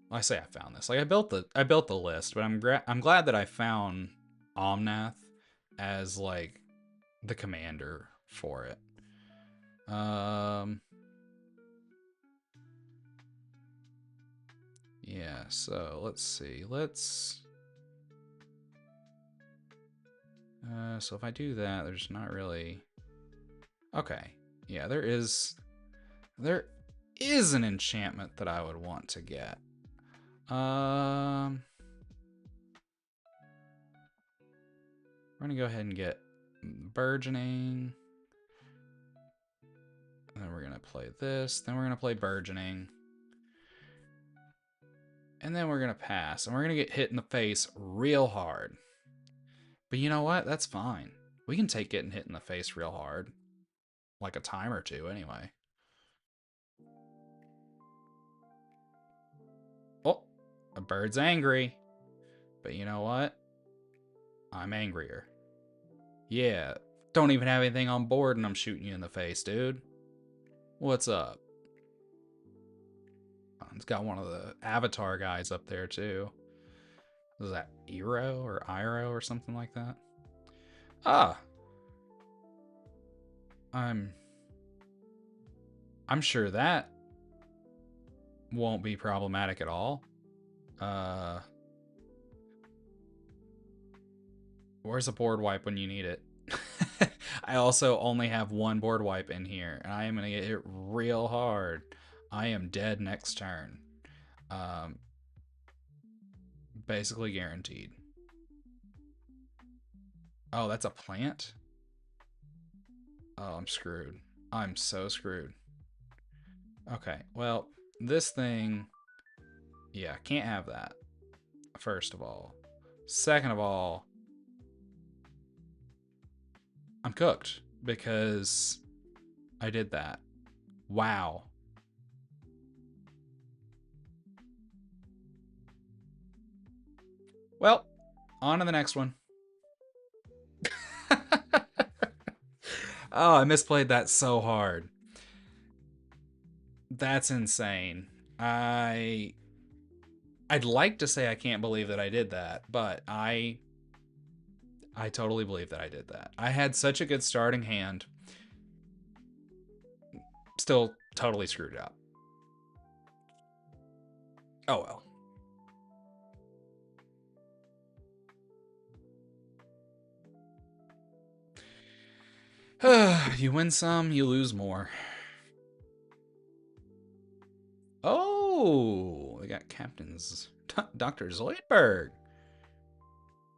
Well, I say I found this. Like I built the list, but I'm glad that I found Omnath as like the commander for it. Yeah, so let's see. So if I do that, there's not really... Okay. Yeah, there is an enchantment that I would want to get. We're gonna go ahead and get Burgeoning. And then we're gonna play this. Then we're gonna play Burgeoning. And then we're gonna pass. And we're gonna get hit in the face real hard. But you know what? That's fine. We can take getting hit in the face real hard. Like a time or two, anyway. Oh, a bird's angry. But you know what? I'm angrier. Yeah, don't even have anything on board and I'm shooting you in the face, dude. What's up? Oh, it's got one of the Avatar guys up there, too. Is that Iro or Iro or something like that? Ah. I'm sure that won't be problematic at all. Where's a board wipe when you need it? I also only have one board wipe in here, and I am gonna get hit real hard. I am dead next turn. Basically guaranteed. Oh, that's a plant? Oh, I'm screwed. I'm so screwed. Okay, well, this thing... Yeah, can't have that. First of all. Second of all, I'm cooked because I did that. Wow. Well, on to the next one. Oh, I misplayed that so hard. That's insane. I'd like to say I can't believe that I did that, but I totally believe that I did that. I had such a good starting hand. Still totally screwed up. Oh well. You win some, you lose more. Oh, we got captains. Dr. Zoidberg.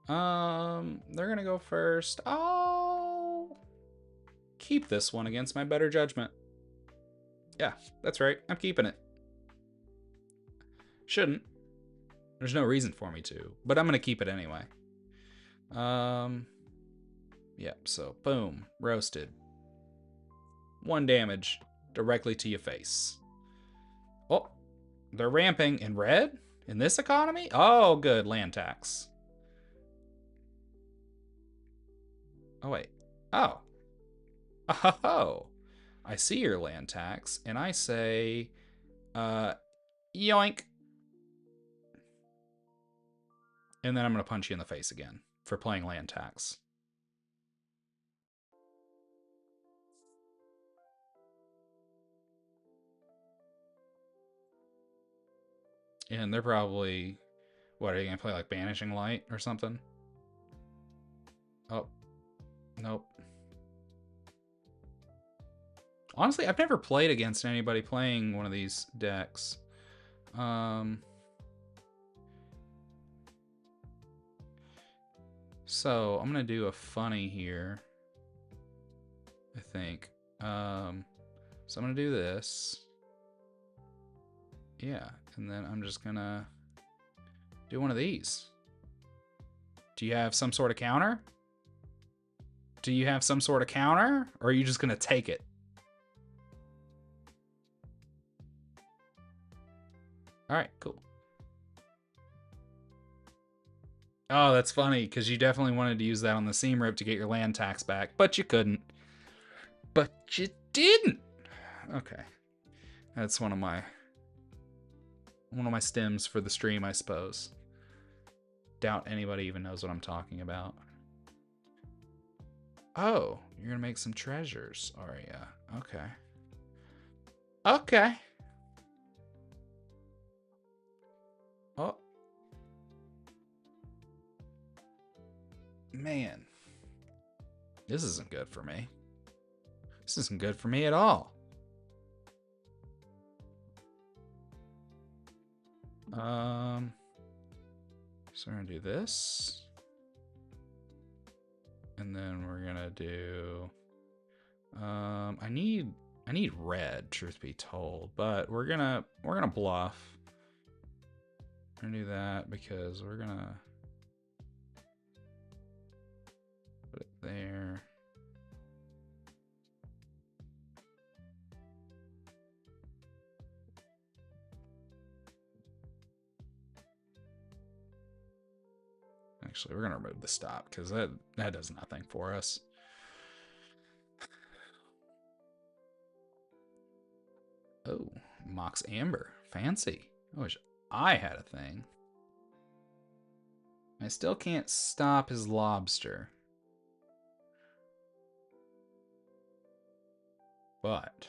They're gonna go first. Oh, keep this one against my better judgment. Yeah, that's right. I'm keeping it. Shouldn't. There's no reason for me to, but I'm gonna keep it anyway. Yep, so boom, roasted. 1 damage directly to your face. Oh, they're ramping in red? In this economy? Oh, good, land tax. Oh, wait. Oh. Oh. I see your land tax, and I say, yoink. And then I'm going to punch you in the face again for playing land tax. And they're probably, what, are you gonna play like Banishing Light or something? Oh, nope. Honestly, I've never played against anybody playing one of these decks. So I'm gonna do a funny here, I think. So I'm gonna do this. Yeah, and then I'm just gonna do one of these. Do you have some sort of counter? Do you have some sort of counter? Or are you just gonna take it? Alright, cool. Oh, that's funny, because you definitely wanted to use that on the Seam Rip to get your land tax back, but you couldn't. But you didn't! Okay. That's one of my stems for the stream, I suppose. Doubt anybody even knows what I'm talking about. Oh, you're gonna make some treasures, Arya. Okay. Okay. Oh. Man. This isn't good for me. This isn't good for me at all. So we're gonna do this. And then we're gonna do I need red, truth be told, but we're gonna bluff. We're gonna do that because we're gonna put it there. Actually, we're gonna remove the stop because that does nothing for us. Oh, Mox Amber. Fancy. I wish I had a thing. I still can't stop his lobster. But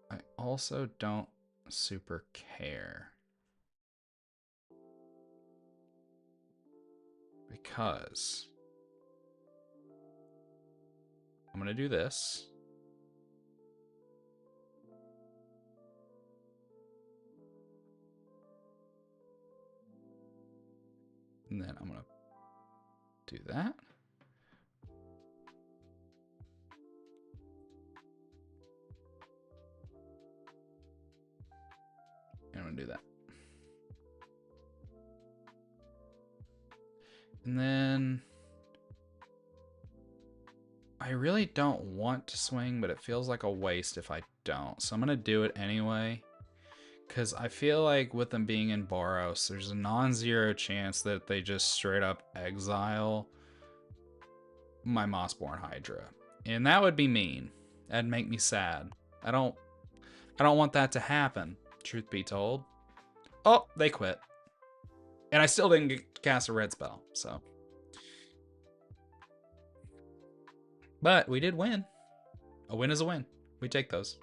I also don't super care. Because I'm gonna do this. And then I'm gonna do that. And I'm gonna do that. And then I really don't want to swing, but it feels like a waste if I don't. So I'm gonna do it anyway. Because I feel like with them being in Boros, there's a non-zero chance that they just straight up exile my Mossborn Hydra. And that would be mean. That'd make me sad. I don't want that to happen, truth be told. Oh, they quit. And I still didn't cast a red spell, so. But we did win. A win is a win. We take those.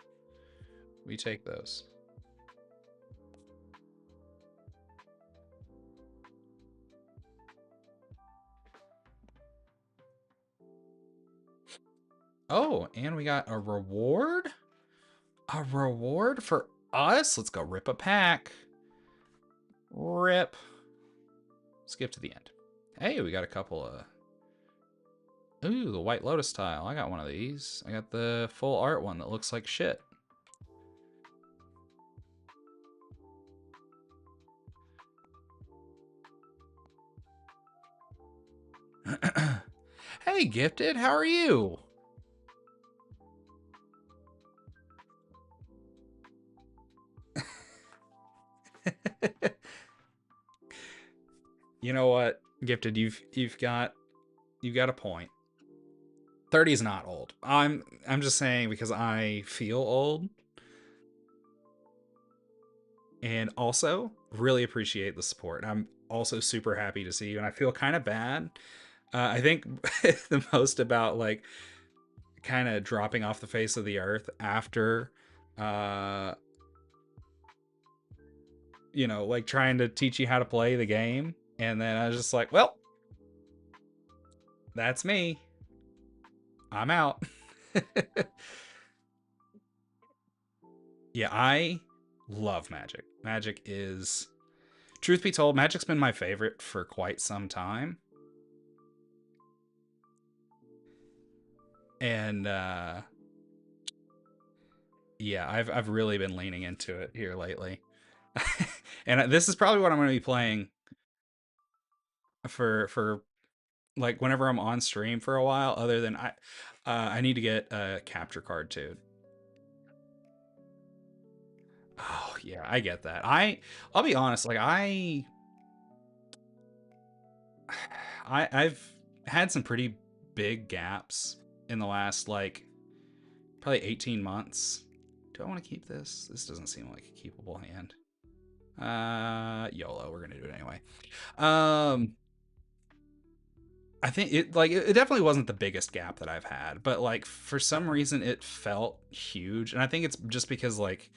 We take those. Oh, and we got a reward? A reward for us? Let's go rip a pack. Rip. Skip to the end. Hey, we got a couple of... Ooh, the White Lotus tile. I got one of these. I got the full art one that looks like shit. Hey, Gifted, how are you? You know what, Gifted, you've got a point. 30 is not old. I'm just saying because I feel old. And also really appreciate the support. I'm also super happy to see you, and I feel kind of bad. I think the most about like kind of dropping off the face of the earth after you know, like trying to teach you how to play the game. And then I was just like, well, that's me. I'm out. Yeah, I love Magic. Magic is, truth be told, Magic's been my favorite for quite some time. And yeah, I've really been leaning into it here lately. And this is probably what I'm going to be playing for like whenever I'm on stream for a while, other than I need to get a capture card too. Oh yeah, I get that. I'll be honest, like I've had some pretty big gaps in the last like probably 18 months. Do I want to keep this? This doesn't seem like a keepable hand. YOLO, we're gonna do it anyway. I think it definitely wasn't the biggest gap that I've had, but like for some reason it felt huge, and I think it's just because like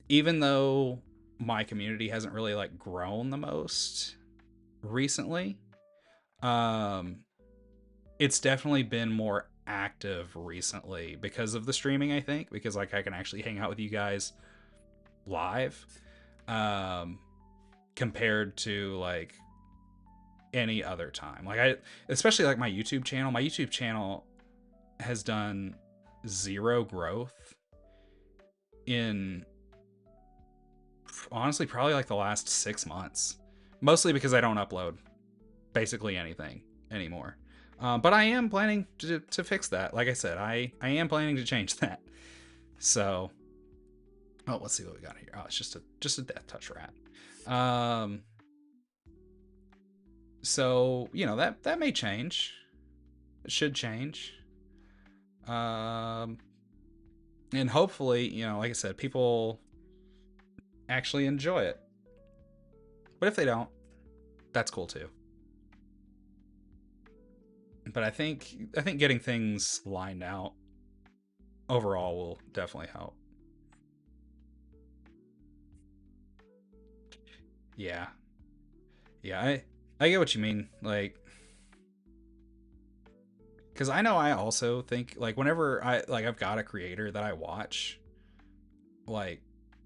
even though my community hasn't really like grown the most recently, um it's definitely been more active recently because of the streaming, I think, because like I can actually hang out with you guys live um compared to like any other time. Like I especially like my YouTube channel. My YouTube channel has done zero growth in honestly probably like the last 6 months. Mostly because I don't upload basically anything anymore. But I am planning to fix that. Like I said, I am planning to change that. So, oh, let's see what we got here. Oh, it's just a death touch rat. So you know that may change. It should change. And hopefully, you know, like I said, people actually enjoy it. But if they don't, that's cool too. But I think getting things lined out overall will definitely help. Yeah. Yeah, I get what you mean. Like cuz I know I also think like whenever I've got a creator that I watch like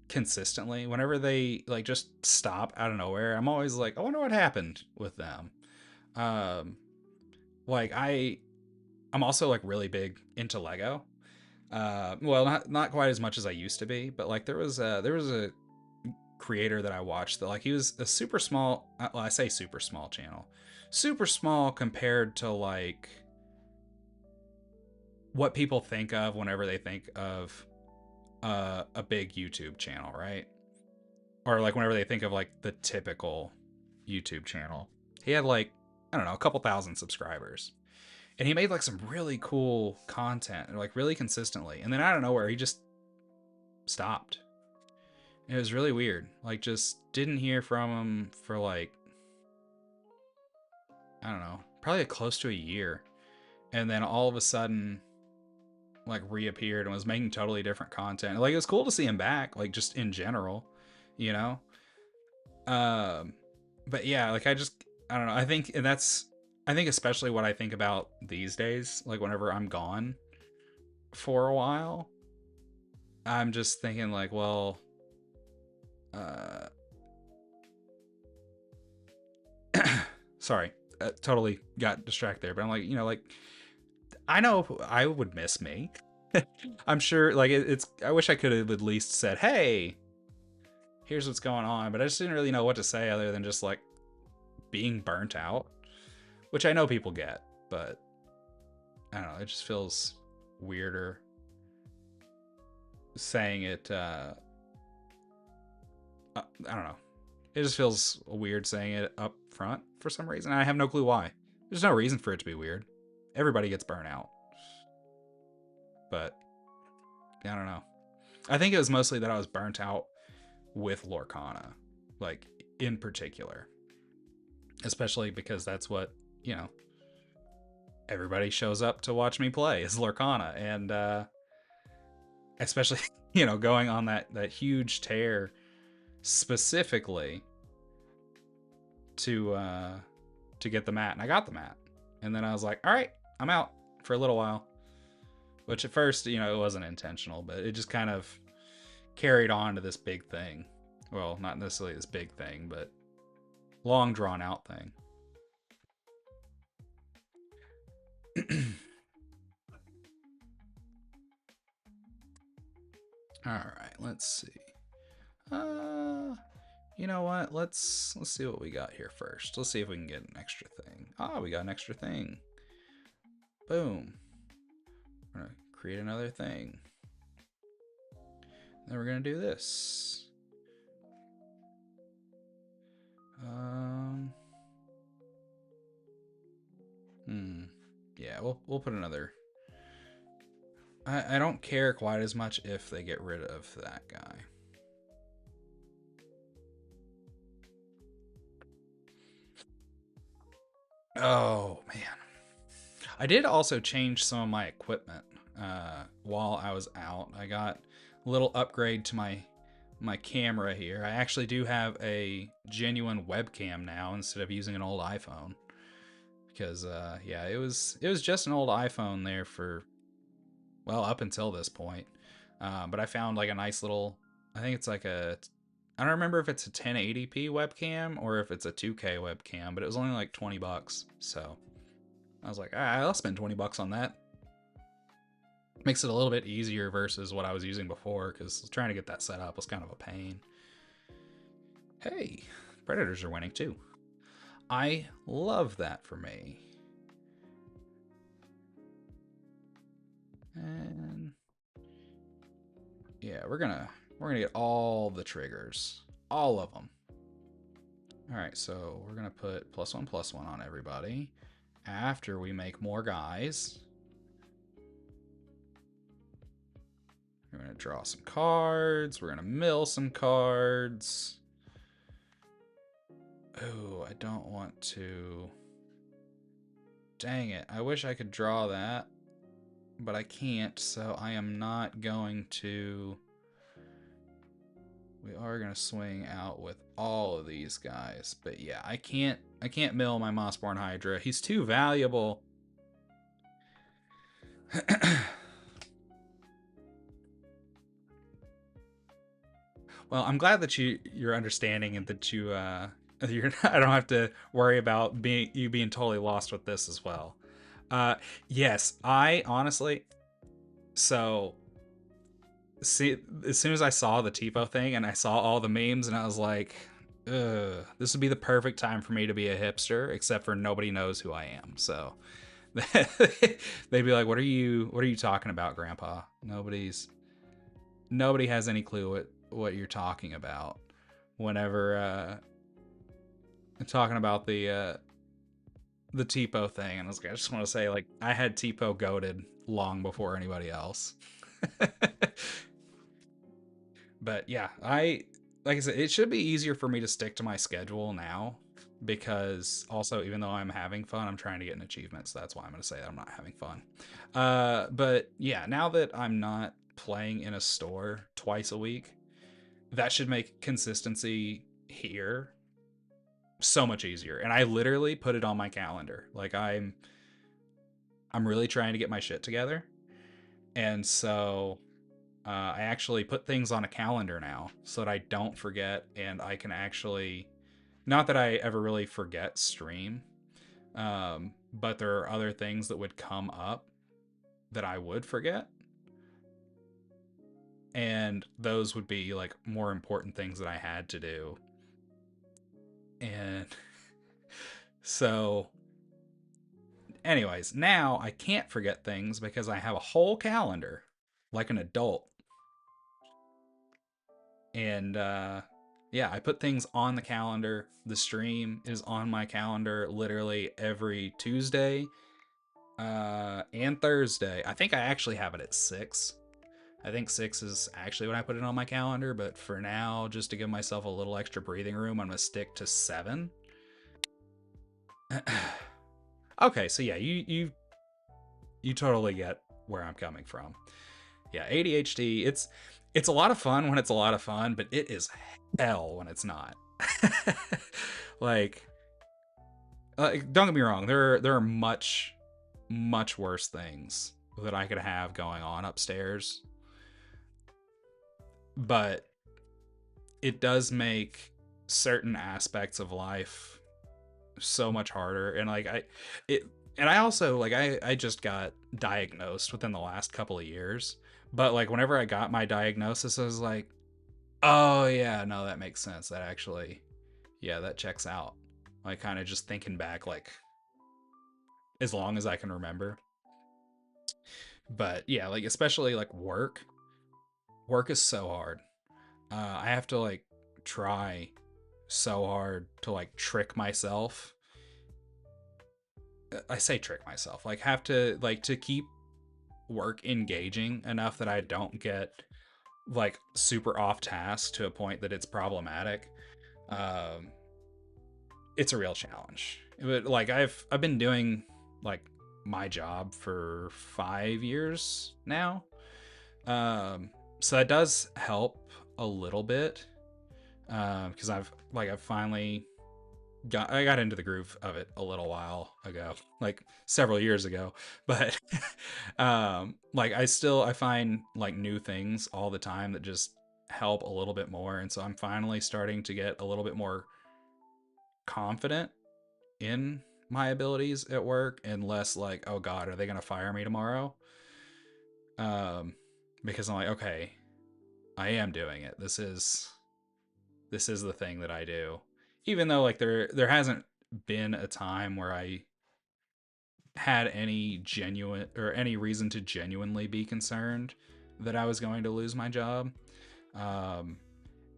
consistently, whenever they like just stop out of nowhere, I'm always like, I wonder what happened with them. Um like I'm also like really big into Lego. Well, not quite as much as I used to be, but like there was a creator that I watched that like he was a super small, well, I say super small channel, super small compared to like what people think of whenever they think of a big YouTube channel, right? Or like whenever they think of like the typical YouTube channel. He had like, I don't know, a couple thousand subscribers. And he made like some really cool content, like really consistently. And then out of nowhere, he just stopped. It was really weird. Like, just didn't hear from him for like, I don't know, probably close to a year. And then all of a sudden, like, reappeared and was making totally different content. Like, it was cool to see him back, like, just in general, you know? Um, but yeah, like, I don't know. I think especially what I think about these days, like, whenever I'm gone for a while, I'm just thinking, like, well, uh, sorry, totally got distracted there, but I'm like, you know, like, I know I would miss me. I'm sure, like, it's, I wish I could have at least said, hey, here's what's going on, but I just didn't really know what to say other than just, like, being burnt out, which I know people get, but I don't know, it just feels weirder saying it, I don't know. It just feels weird saying it up front for some reason. I have no clue why. There's no reason for it to be weird. Everybody gets burnt out. But I don't know. I think it was mostly that I was burnt out with Lorcana, like in particular. Especially because that's what, you know, everybody shows up to watch me play is Lorcana. And especially, you know, going on that huge tear specifically to get the mat, and I got the mat. And then I was like, all right, I'm out for a little while. Which at first, you know, it wasn't intentional, but it just kind of carried on to this big thing. Well, not necessarily this big thing, but long drawn out thing. All right, let's see. You know what? Let's see what we got here first. Let's see if we can get an extra thing. Ah, we got an extra thing. Boom. We're gonna create another thing. Then we're gonna do this. Yeah, we'll put another. I don't care quite as much if they get rid of that guy. Oh man, I did also change some of my equipment while I was out. I got a little upgrade to my camera here. I actually do have a genuine webcam now instead of using an old iPhone. Because yeah, it was just an old iPhone there for, well, up until this point. But I found like a nice little, I think it's like a, I don't remember if it's a 1080p webcam or if it's a 2K webcam, but it was only like 20 bucks. So I was like, I'll spend 20 bucks on that. Makes it a little bit easier versus what I was using before, because trying to get that set up was kind of a pain. Hey, Predators are winning too. I love that for me. And yeah, we're gonna get all the triggers, all of them. All right, so we're gonna put +1/+1 on everybody after we make more guys. We're gonna draw some cards. We're gonna mill some cards. Oh, I don't want to. Dang it. I wish I could draw that, but I can't, so I am not going to. We are going to swing out with all of these guys, but yeah, I can't mill my Mossborn Hydra. He's too valuable. Well, I'm glad that you're understanding and that you I don't have to worry about you being totally lost with this as well. Yes, I honestly, so see, as soon as I saw the TPO thing and I saw all the memes, and I was like, ugh, this would be the perfect time for me to be a hipster, except for nobody knows who I am. So they'd be like, what are you talking about, Grandpa? Nobody has any clue what you're talking about whenever talking about the TPO thing. And I was like, I just want to say, like, I had TPO goated long before anybody else. But yeah, like I said, it should be easier for me to stick to my schedule now, because also, even though I'm having fun, I'm trying to get an achievement, so that's why I'm going to say that I'm not having fun. But yeah, now that I'm not playing in a store twice a week, that should make consistency here so much easier. And I literally put it on my calendar. Like, I'm really trying to get my shit together, and so I actually put things on a calendar now so that I don't forget, and I can actually, not that I ever really forget stream, but there are other things that would come up that I would forget, and those would be like more important things that I had to do. And so anyways, now I can't forget things because I have a whole calendar like an adult. And yeah, I put things on the calendar. The stream is on my calendar literally every Tuesday and Thursday. I think I actually have it at 6. I think 6 is actually when I put it on my calendar, but for now, just to give myself a little extra breathing room, I'm gonna stick to 7. Okay, so yeah, you totally get where I'm coming from. Yeah, ADHD, it's a lot of fun when it's a lot of fun, but it is hell when it's not. Like, don't get me wrong, there are much worse things that I could have going on upstairs, but it does make certain aspects of life so much harder. And like it and I also like I just got diagnosed within the last couple of years, but like whenever I got my diagnosis I was like, oh yeah, no, that makes sense, that actually, yeah, that checks out. Like kind of just thinking back, like as long as I can remember. But yeah, like especially like work is so hard. I have to like try so hard to like trick myself. I say trick myself, like have to like to keep work engaging enough that I don't get like super off task to a point that it's problematic. Um, it's a real challenge. But like I've been doing like my job for 5 years now. Um, so that does help a little bit. Because I've finally I got into the groove of it a little while ago, like several years ago. But like I find like new things all the time that just help a little bit more, and so I'm finally starting to get a little bit more confident in my abilities at work and less like, oh god, are they going to fire me tomorrow? Um because I'm like, okay, I am doing it. This is the thing that I do. Even though like there hasn't been a time where I had any genuine or any reason to genuinely be concerned that I was going to lose my job. Um,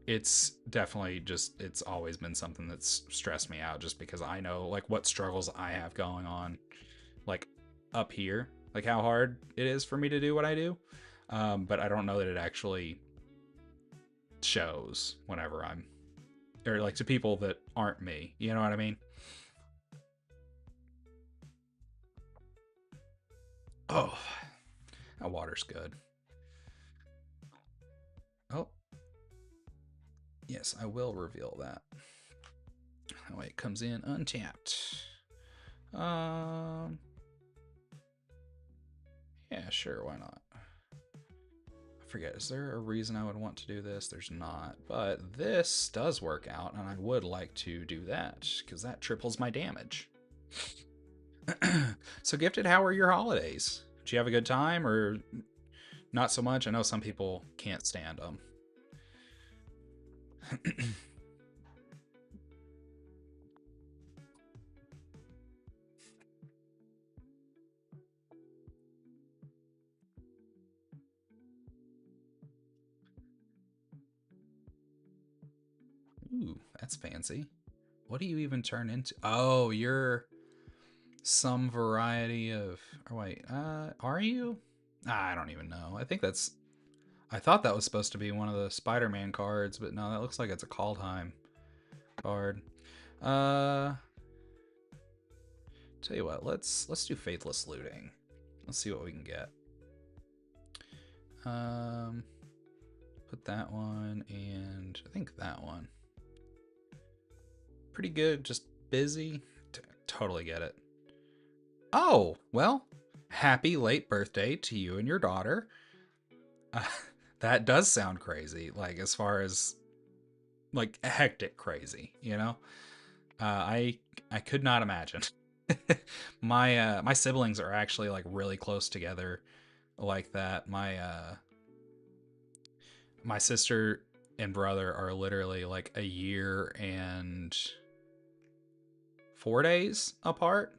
it's definitely just it's always been something that's stressed me out just because I know like what struggles I have going on like up here, like how hard it is for me to do what I do. But I don't know that it actually shows whenever I'm or like to people that aren't me. You know what I mean? Oh, that water's good. Oh, yes, I will reveal that. That way it comes in untapped. Um, yeah, sure, why not? I forget, is there a reason I would want to do this? There's not, but this does work out, and I would like to do that, because that triples my damage. So, Gifted, how were your holidays? Did you have a good time, or not so much? I know some people can't stand them. Ooh, that's fancy. What do you even turn into? Oh, you're some variety of. Or wait, are you? I don't even know. I think that's. I thought that was supposed to be one of the Spider-Man cards, but no, that looks like it's a Kaldheim card. Uh, tell you what, let's do Faithless Looting. Let's see what we can get. Um, put that one and I think that one. Pretty good, just busy. Totally get it. Oh, well, happy late birthday to you and your daughter. Uh, that does sound crazy, like as far as like hectic crazy, you know? I could not imagine. My siblings are actually like really close together like that. My sister and brother are literally like a year and 4 days apart.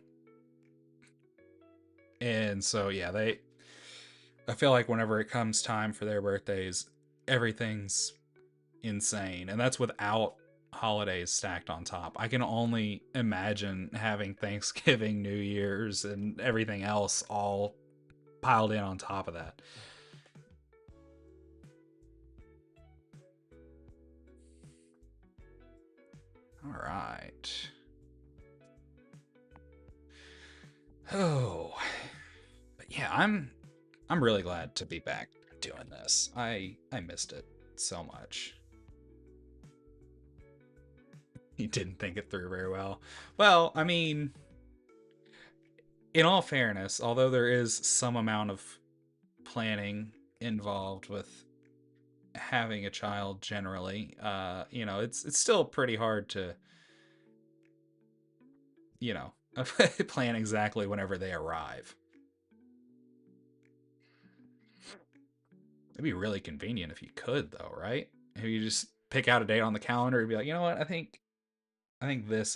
And so yeah, I feel like whenever it comes time for their birthdays, everything's insane. And that's without holidays stacked on top. I can only imagine having Thanksgiving, New Year's, and everything else all piled in on top of that. All right. Oh. But yeah, I'm really glad to be back doing this. I missed it so much. He didn't think it through very well. Well, I mean, in all fairness, although there is some amount of planning involved with having a child generally, it's still pretty hard to, you know, plan exactly whenever they arrive. It'd be really convenient if you could, though, right? If you just pick out a date on the calendar and be like, you know what, I think this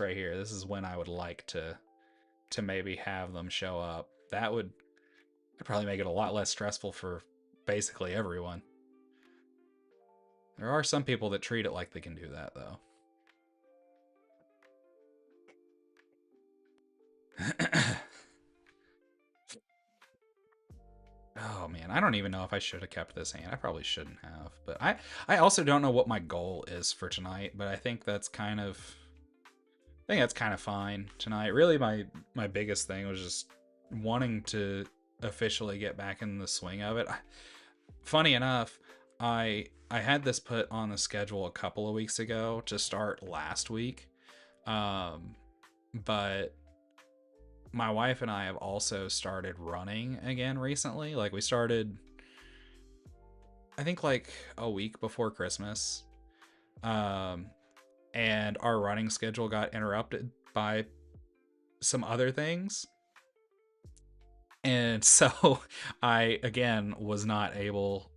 right here. This is when I would like to maybe have them show up. That would probably make it a lot less stressful for basically everyone. There are some people that treat it like they can do that, though. Oh man, I don't even know if I should have kept this hand. I probably shouldn't have. But I also don't know what my goal is for tonight, but I think that's kind of fine tonight. Really my biggest thing was just wanting to officially get back in the swing of it. Funny enough, I had this put on the schedule a couple of weeks ago to start last week. But my wife and I have also started running again recently. Like we started I think like a week before Christmas. And our running schedule got interrupted by some other things. And so I again was not able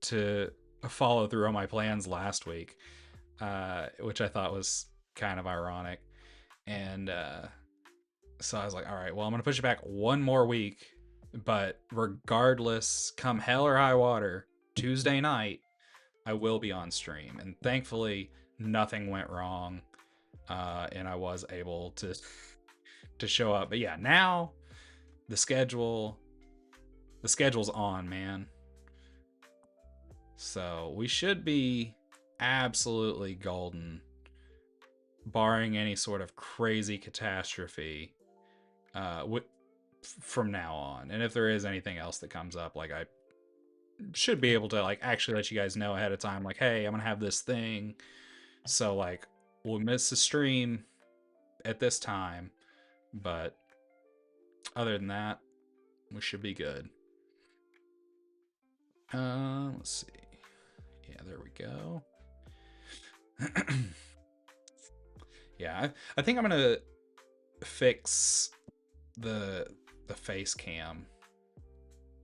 to follow through on my plans last week, which I thought was kind of ironic. And so I was like, all right, well, I'm going to push it back one more week. But regardless, come hell or high water, Tuesday night, I will be on stream. And thankfully, nothing went wrong. And I was able to show up. But yeah, now the schedule's on, man. So we should be absolutely golden, barring any sort of crazy catastrophe, from now on. And if there is anything else that comes up, like I should be able to like actually let you guys know ahead of time, like, hey, I'm gonna have this thing, so like we'll miss the stream at this time, but other than that, we should be good. Let's see. Yeah, there we go. Yeah, I think I'm gonna fix the face cam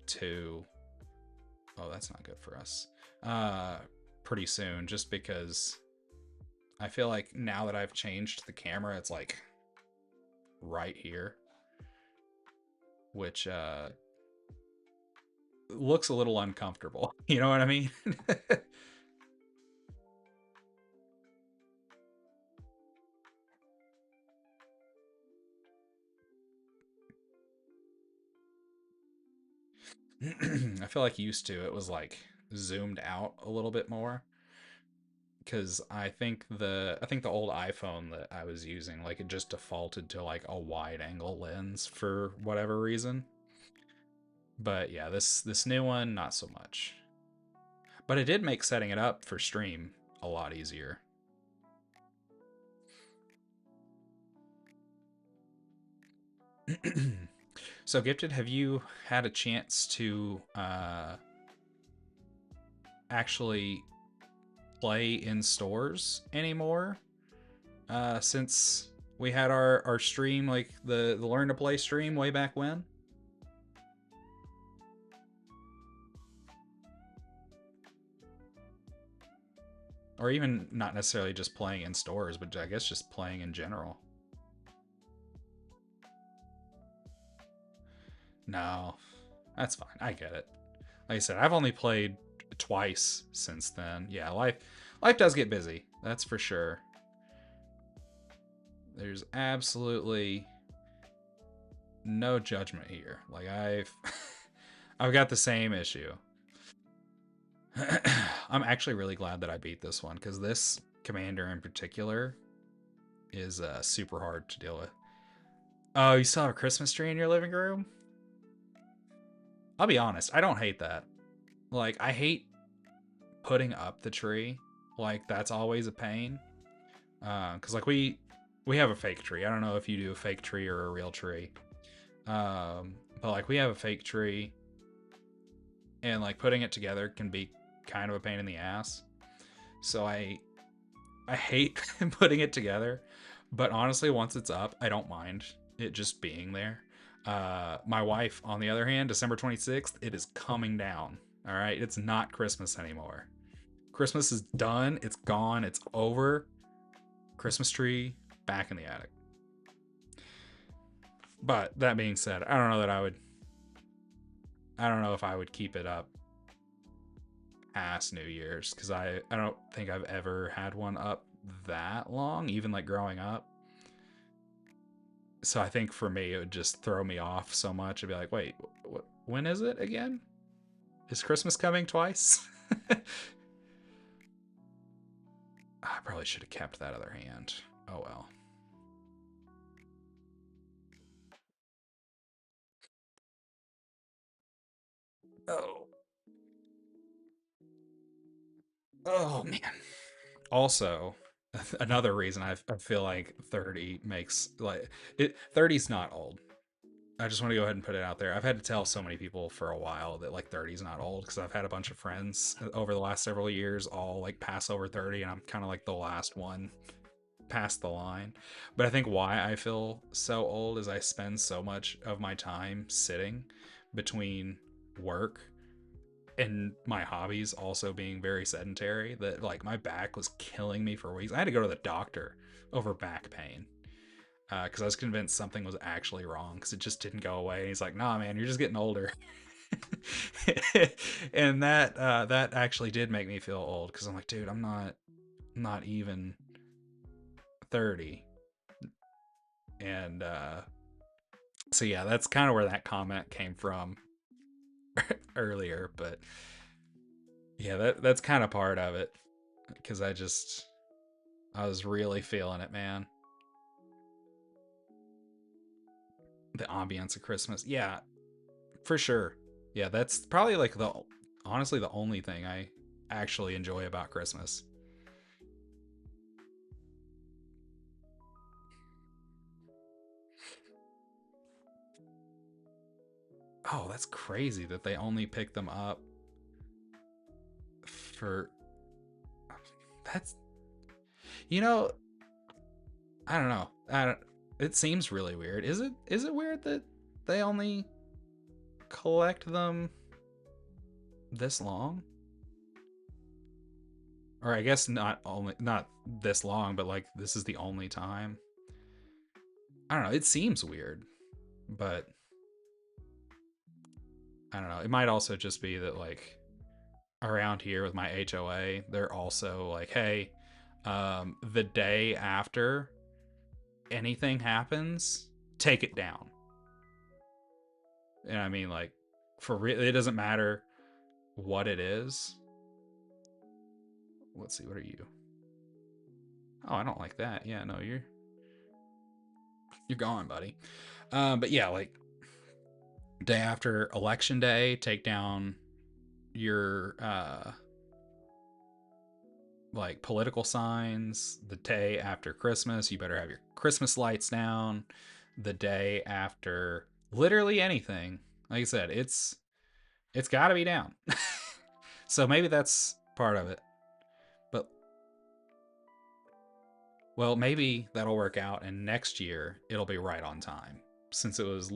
to, oh, that's not good for us, pretty soon, just because I feel like now that I've changed the camera, it's like right here, which looks a little uncomfortable. You know what I mean? I feel like used to it was like zoomed out a little bit more, because I think the old iPhone that I was using, like it just defaulted to like a wide angle lens for whatever reason. But yeah, this new one, not so much. But it did make setting it up for stream a lot easier. So Gifted, have you had a chance to actually play in stores anymore since we had our stream, like the Learn to Play stream way back when? Or even not necessarily just playing in stores, but I guess just playing in general. No, that's fine. I get it. Like I said, I've only played twice since then. Yeah, life does get busy. That's for sure. There's absolutely no judgment here. Like I've got the same issue. I'm actually really glad that I beat this one, because this commander in particular is super hard to deal with. Oh, you still have a Christmas tree in your living room? I'll be honest, I don't hate that. Like, I hate putting up the tree. Like, that's always a pain. Because like we have a fake tree. I don't know if you do a fake tree or a real tree. But like we have a fake tree, and like putting it together can be kind of a pain in the ass. So I hate putting it together. But honestly, once it's up, I don't mind it just being there. My wife, on the other hand, December 26th, it is coming down. All right, it's not Christmas anymore. Christmas is done. It's gone. It's over. Christmas tree back in the attic. But that being said, I don't know that I would. I don't know if I would keep it up past New Year's because I don't think I've ever had one up that long, even like growing up. So I think for me, it would just throw me off so much. I'd be like, wait, when is it again? Is Christmas coming twice? I probably should have kept that other hand. Oh well. Oh. Oh man. Also, another reason I feel like 30 makes like it 30's not old. I just want to go ahead and put it out there. I've had to tell so many people for a while that like 30 is not old because I've had a bunch of friends over the last several years all like pass over 30, and I'm kind of like the last one past the line. But I think why I feel so old is I spend so much of my time sitting between work and my hobbies also being very sedentary that like my back was killing me for weeks. I had to go to the doctor over back pain because I was convinced something was actually wrong because it just didn't go away. And he's like, "Nah, man, you're just getting older." And that actually did make me feel old because I'm like, dude, I'm not even 30. And so yeah, that's kind of where that comment came from earlier. But yeah, that's kind of part of it because I was really feeling it, man. The ambience of Christmas. Yeah, for sure. Yeah, that's probably like the honestly the only thing I actually enjoy about Christmas. Oh, that's crazy that they only pick them up for that's you know, I don't know. I don't it seems really weird. Is it weird that they only collect them this long? Or I guess not this long, but like this is the only time. I don't know. It seems weird, but I don't know. It might also just be that like around here with my HOA, they're also like, hey, the day after anything happens, take it down. And I mean, like, for real, it doesn't matter what it is. Let's see, what are you? Oh, I don't like that. Yeah, no, you're gone, buddy. But yeah, like day after election day, take down your like political signs. The day after Christmas, you better have your Christmas lights down. The day after literally anything, like I said, it's got to be down. So maybe that's part of it. But well, maybe that'll work out and next year it'll be right on time since it was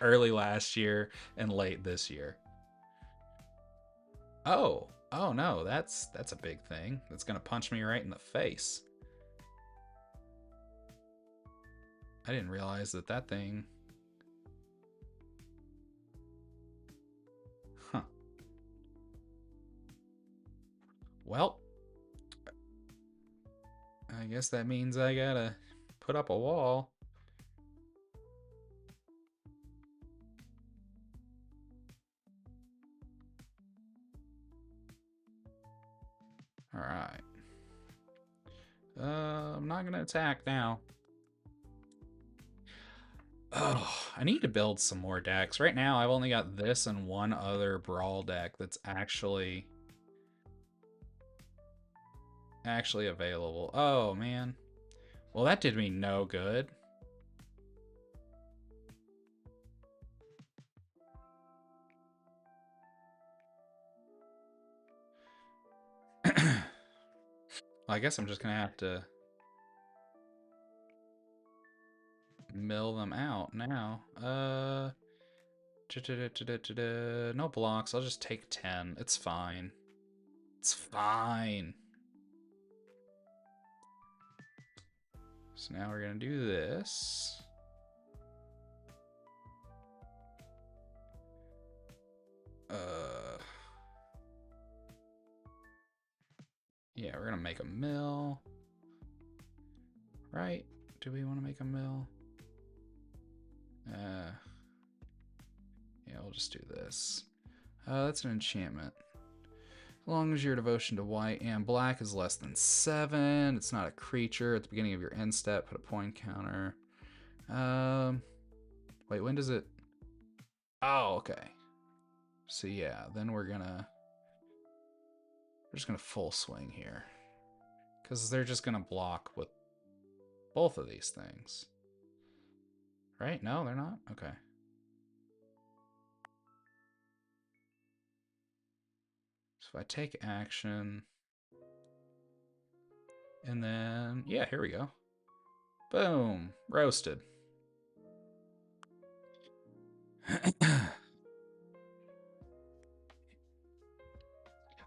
early last year and late this year. Oh no, that's a big thing. That's going to punch me right in the face. I didn't realize that thing. Huh. Well, I guess that means I gotta put up a wall. All right. I'm not gonna attack now. Oh, I need to build some more decks. Right now, I've only got this and one other Brawl deck that's actually available. Oh, man. Well, that did me no good. Well, I guess I'm just gonna have to mill them out now. No blocks. I'll just take 10. It's fine. It's fine. So now we're gonna do this. Yeah, we're gonna make a mill. Right? Do we want to make a mill? Yeah, we'll just do this. That's an enchantment. As long as your devotion to white and black is less than 7, it's not a creature. At the beginning of your end step, put a point counter. Wait, when does it? Oh, okay. So yeah, then we're just gonna full swing here, because they're just gonna block with both of these things. Right? No, they're not? Okay. So if I take action, and then, yeah, here we go. Boom. Roasted.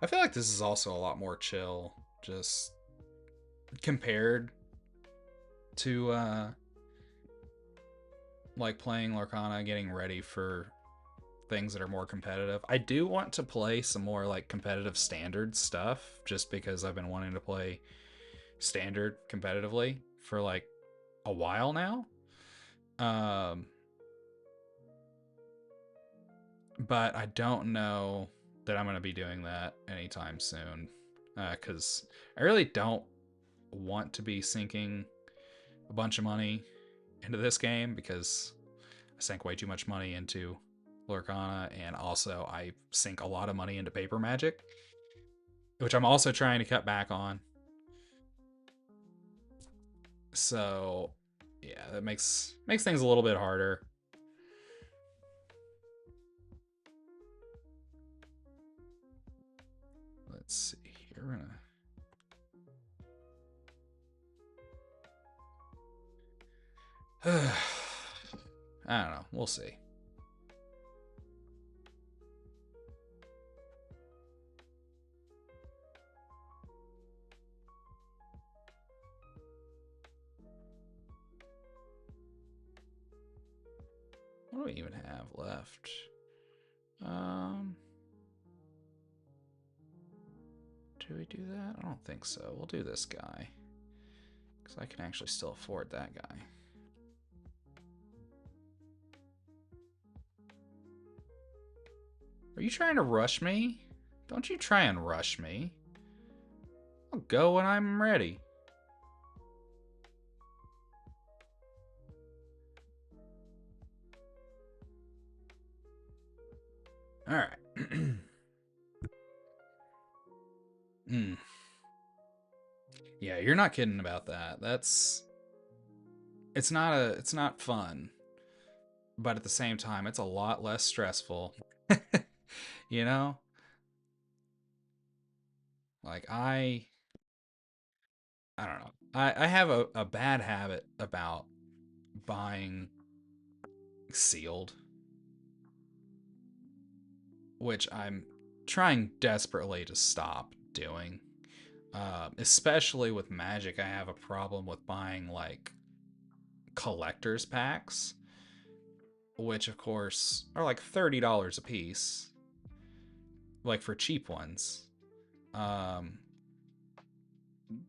I feel like this is also a lot more chill, just compared to like playing Lorcana, getting ready for things that are more competitive. I do want to play some more like competitive standard stuff, just because I've been wanting to play standard competitively for like a while now. But I don't know that I'm going to be doing that anytime soon, because I really don't want to be sinking a bunch of money into this game, because I sank way too much money into Lorcana, and also I sink a lot of money into Paper Magic, which I'm also trying to cut back on. So yeah, that makes things a little bit harder. Let's see here. We're gonna I don't know. We'll see. What do we even have left? Do we do that? I don't think so. We'll do this guy, because I can actually still afford that guy. Are you trying to rush me? Don't you try and rush me. I'll go when I'm ready. Alright. Yeah, you're not kidding about that. It's not fun. But at the same time, it's a lot less stressful. You know? Like I don't know. I have a bad habit about buying sealed, which I'm trying desperately to stop doing. Especially with Magic, I have a problem with buying like collector's packs, which of course are like $30 a piece, like for cheap ones. Um,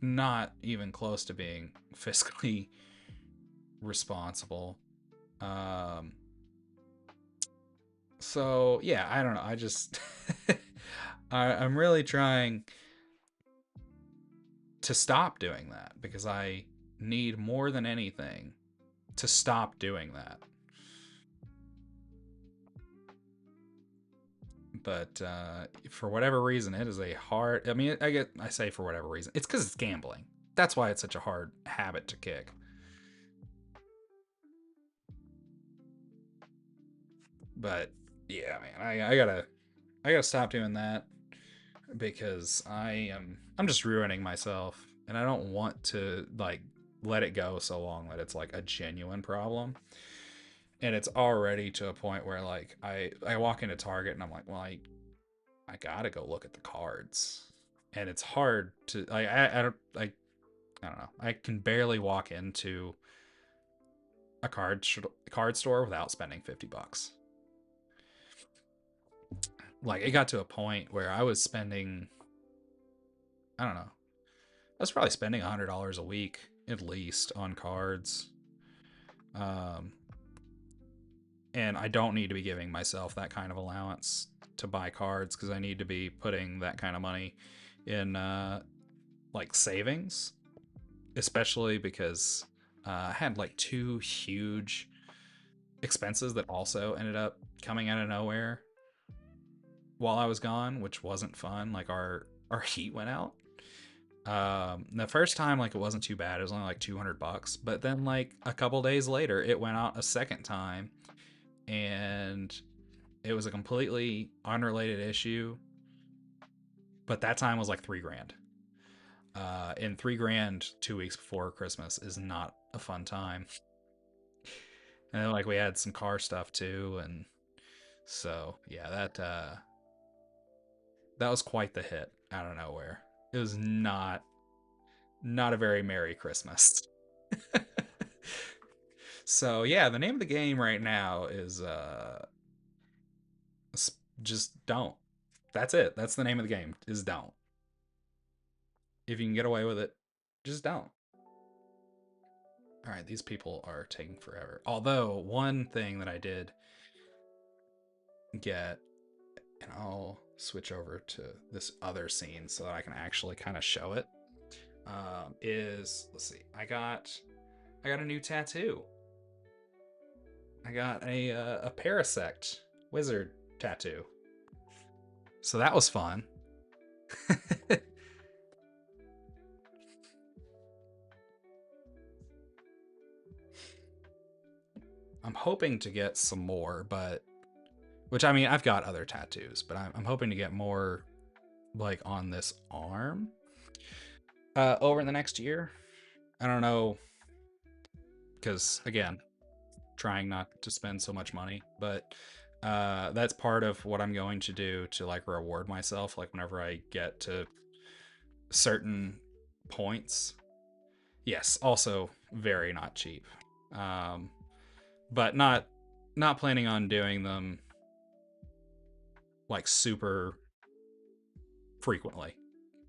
Not even close to being fiscally responsible. Um, so yeah, I don't know. I just I'm really trying to stop doing that, because I need more than anything to stop doing that. But for whatever reason, it is a hard. I mean, I say for whatever reason, it's because it's gambling. That's why it's such a hard habit to kick. But yeah, man, I gotta stop doing that because I'm just ruining myself, and I don't want to like let it go so long that it's like a genuine problem. And it's already to a point where like I walk into Target and I'm like, well, I gotta go look at the cards, and it's hard to I don't know. I can barely walk into a card store without spending $50. Like it got to a point where I was spending, I don't know, I was probably spending $100 a week at least on cards. Um, and I don't need to be giving myself that kind of allowance to buy cards because I need to be putting that kind of money in like savings, especially because I had like two huge expenses that also ended up coming out of nowhere while I was gone, which wasn't fun. Like our heat went out. The first time, like, it wasn't too bad. It was only like $200, but then like a couple days later, it went out a second time, and it was a completely unrelated issue. But that time was like $3 grand. And $3 grand 2 weeks before Christmas is not a fun time. And then, like, we had some car stuff too, and so yeah, that was quite the hit out of nowhere. It was not a very merry Christmas. So yeah, the name of the game right now is just don't. That's it. That's the name of the game. Is don't. If you can get away with it, just don't. All right, these people are taking forever. Although one thing that I did get, and I'll switch over to this other scene so that I can actually kind of show it. Is, let's see, I got a new tattoo. I got a Parasect wizard tattoo. So that was fun. I'm hoping to get some more, but which, I mean, I've got other tattoos, but I'm hoping to get more like on this arm over the next year. I don't know, because again, trying not to spend so much money, but that's part of what I'm going to do to like reward myself. Like whenever I get to certain points, yes, also very not cheap, um, but not planning on doing them like super frequently.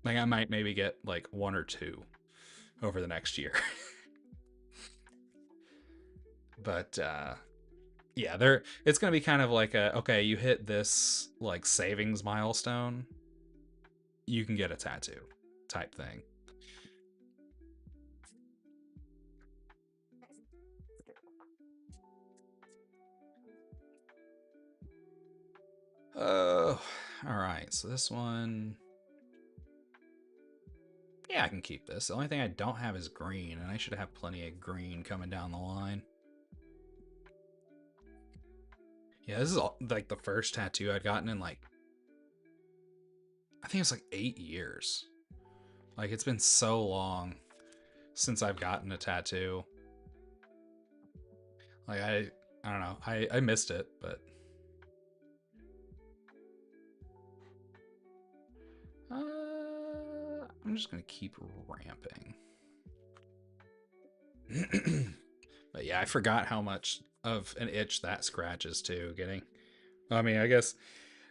Like I might maybe get like one or two over the next year. But yeah, there it's gonna be kind of like a, okay, you hit this like savings milestone, you can get a tattoo type thing. Oh, all right. So this one, yeah, I can keep this. The only thing I don't have is green, and I should have plenty of green coming down the line. Yeah, this is all, like the first tattoo I'd gotten in like, I think it's like 8 years. Like it's been so long since I've gotten a tattoo. Like I don't know. I missed it, but I'm just gonna keep ramping. But yeah, I forgot how much of an itch that scratches too. Getting, I mean, I guess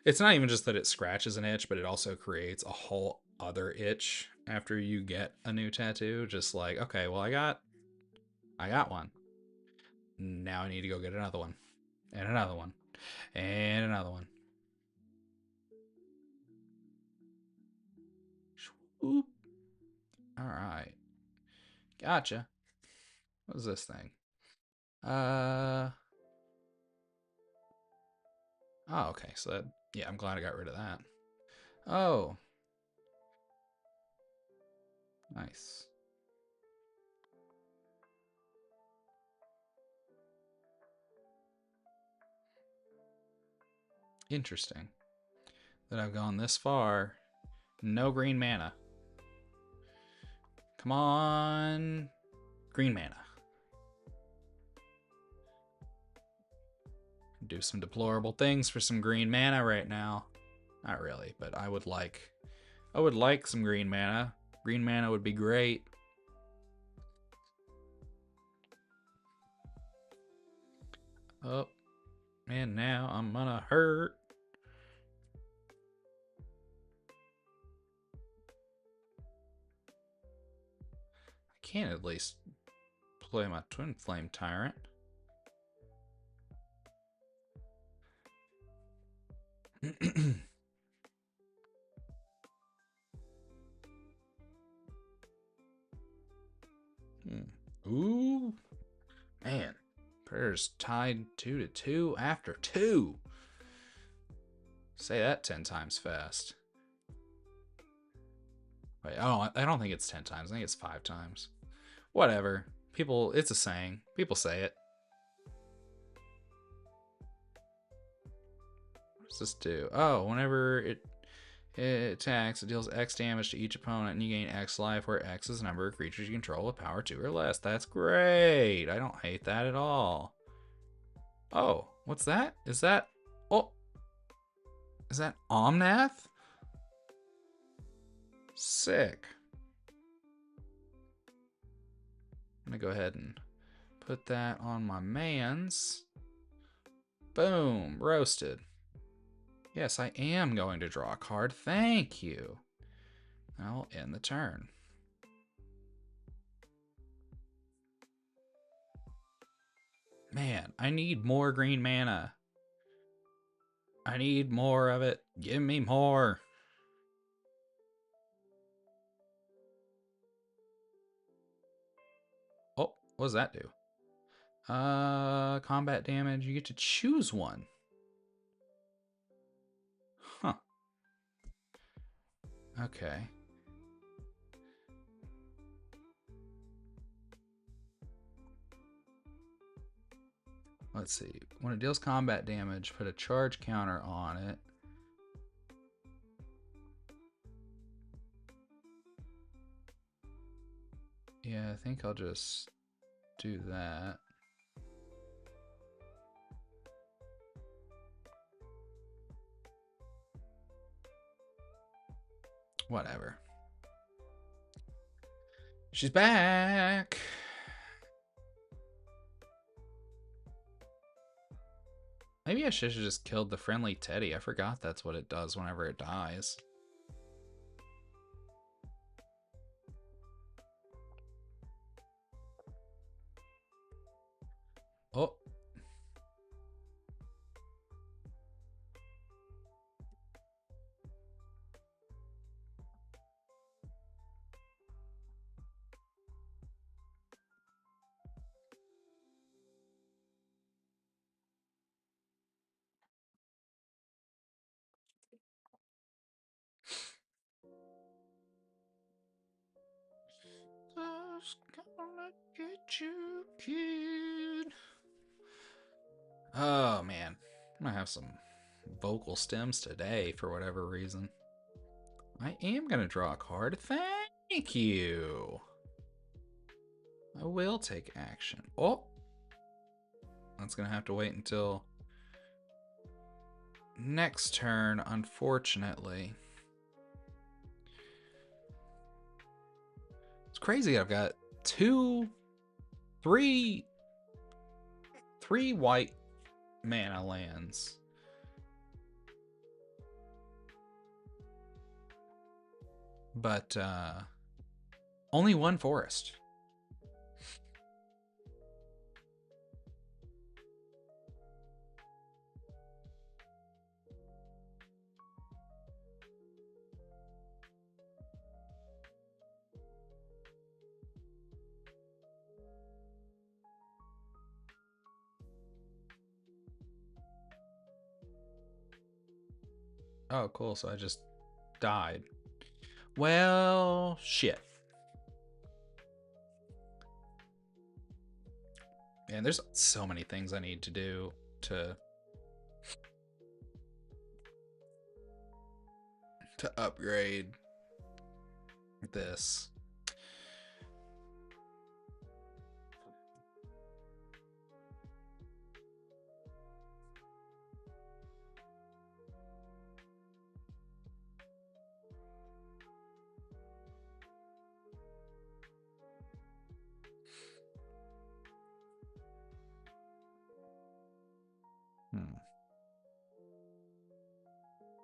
it's not even just that it scratches an itch, but it also creates a whole other itch after you get a new tattoo. Just like, okay, well, I got one. Now I need to go get another one, and another one, and another one. Oop. All right, gotcha. What is this thing? Uh. Oh, okay. So that Yeah, I'm glad I got rid of that. Oh, nice. Interesting that I've gone this far. No green mana. Come on. Green mana. Do some deplorable things for some green mana right now. Not really, but I would like some green mana. Green mana would be great. Oh, and now I'm gonna hurt. I can at least play my Twin Flame Tyrant. Ooh, man, Prayer's tied 2-2 after 2. Say that 10 times fast. Wait, oh, I don't think it's 10 times. I think it's 5 times. Whatever. People, it's a saying. People say it. What does this do? Oh, whenever it attacks, it deals X damage to each opponent, and you gain X life, where X is the number of creatures you control with power 2 or less. That's great. I don't hate that at all. Oh, what's that? Is that... Oh. Is that Omnath? Sick. I'm gonna go ahead and put that on my mans. Boom. Roasted. Yes, I am going to draw a card. Thank you. I'll end the turn. Man, I need more green mana. I need more of it. Give me more. Oh, what does that do? Combat damage. You get to choose one. Huh. Okay. Let's see. When it deals combat damage, put a charge counter on it. Yeah, I think I'll just do that. Whatever. She's back. Maybe I should have just killed the friendly Teddy. I forgot that's what it does whenever it dies. Oh. Just gonna get you, kid. Oh, man. I'm gonna have some vocal stems today for whatever reason. I am gonna draw a card. Thank you. I will take action. Oh! That's gonna have to wait until next turn, unfortunately. It's crazy. I've got three white mana lands. But only one forest. Oh, cool. So I just died. Well, shit. Man, there's so many things I need to do to upgrade this.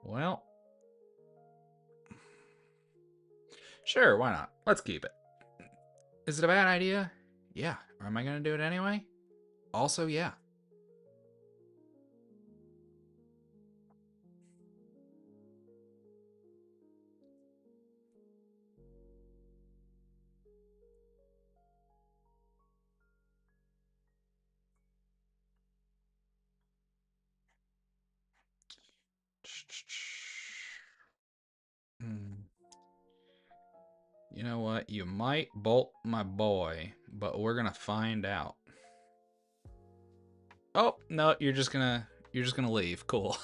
Well, sure, why not? Let's keep it. Is it a bad idea? Yeah. Or am I going to do it anyway? Also, yeah. You know what? You might bolt my boy, but we're gonna find out. Oh no, you're just gonna leave. Cool.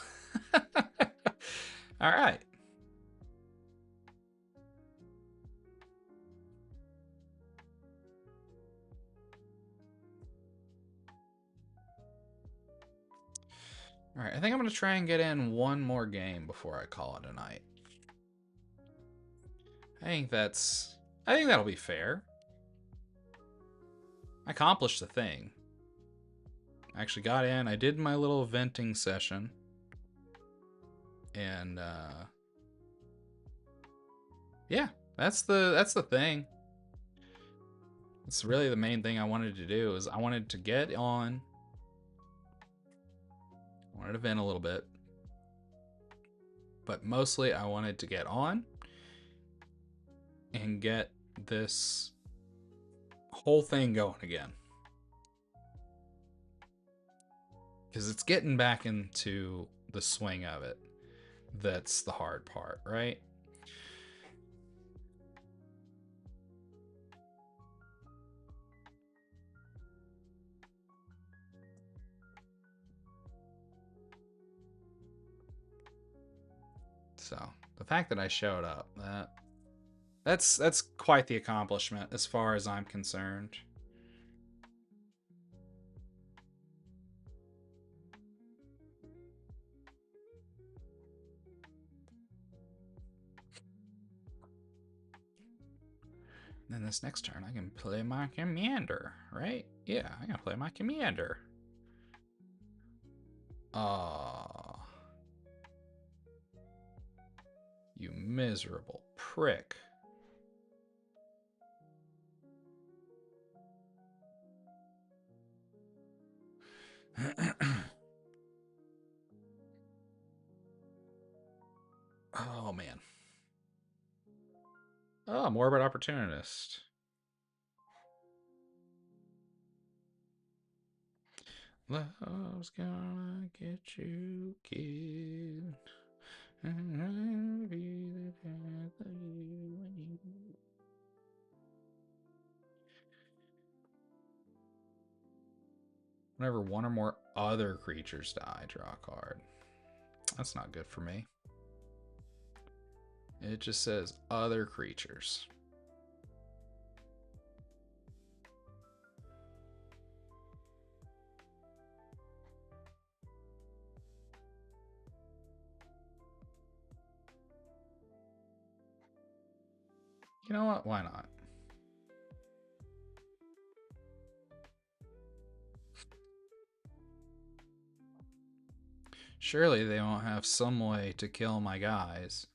All right. All right. I think I'm gonna try and get in one more game before I call it a night. I think that'll be fair. I accomplished the thing. I actually got in. I did my little venting session. And yeah, that's the thing. It's really the main thing I wanted to do is I wanted to get on. I wanted to vent a little bit. But mostly I wanted to get on and get this whole thing going again. Because it's getting back into the swing of it that's the hard part, right? So the fact that I showed up, that's quite the accomplishment as far as I'm concerned. And then this next turn, I can play my commander, right? Yeah, I can play my commander. You miserable prick. Oh, man. Oh, Morbid Opportunist. Love's gonna get you, kid. Whenever one or more other creatures die, draw a card. That's not good for me. It just says other creatures. You know what? Why not? Surely they won't have some way to kill my guys.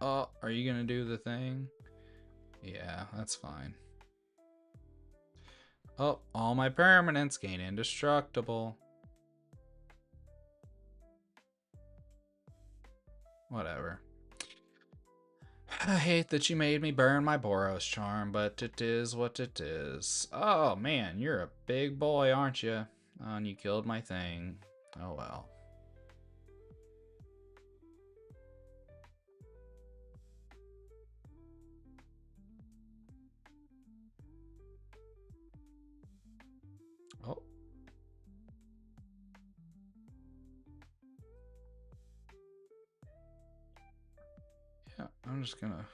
Oh, are you gonna do the thing? Yeah, that's fine. Oh, all my permanents gain indestructible. Whatever. I hate that you made me burn my Boros charm, but it is what it is. Oh man, you're a big boy, aren't you? Oh, and you killed my thing. Oh well. Oh. Yeah, I'm just gonna...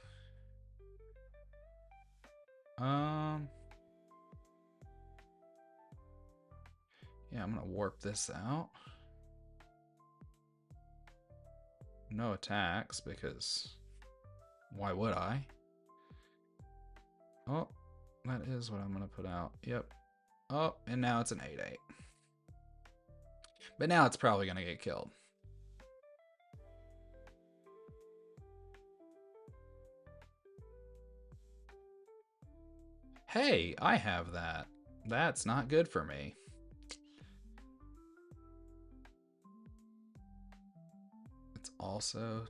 Yeah, I'm gonna warp this out. No attacks, because why would I? Oh, that is what I'm gonna put out. Yep. Oh, and now it's an 8/8. But now it's probably gonna get killed. Hey, I have that. That's not good for me. It's also...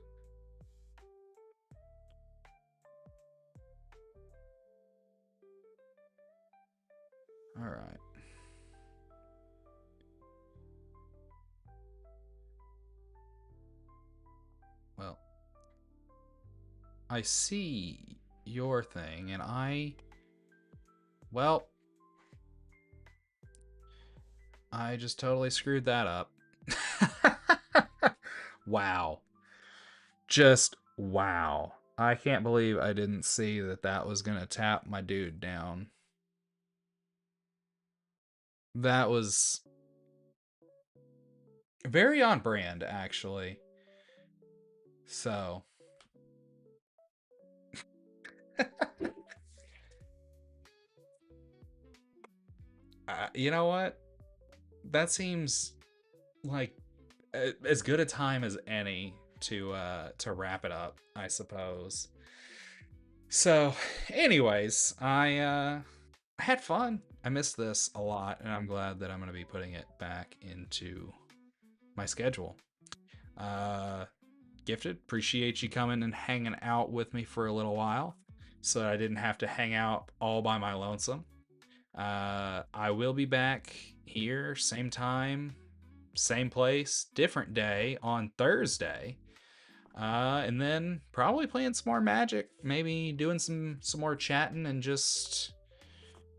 Alright. Well, I see your thing, and well, I just totally screwed that up. Wow. Just wow. I can't believe I didn't see that that was going to tap my dude down. That was very on brand, actually. So... you know what? That seems like as good a time as any to wrap it up, I suppose. So, anyways, I had fun. I missed this a lot, and I'm glad that I'm going to be putting it back into my schedule. Gifted, appreciate you coming and hanging out with me for a little while, so that I didn't have to hang out all by my lonesome. I will be back here, same time, same place, different day on Thursday. And then probably playing some more Magic, maybe doing some more chatting and just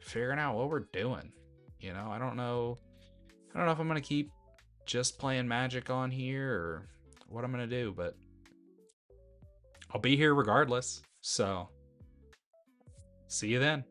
figuring out what we're doing. You know, I don't know if I'm gonna keep just playing Magic on here or what I'm gonna do, but I'll be here regardless. So, see you then.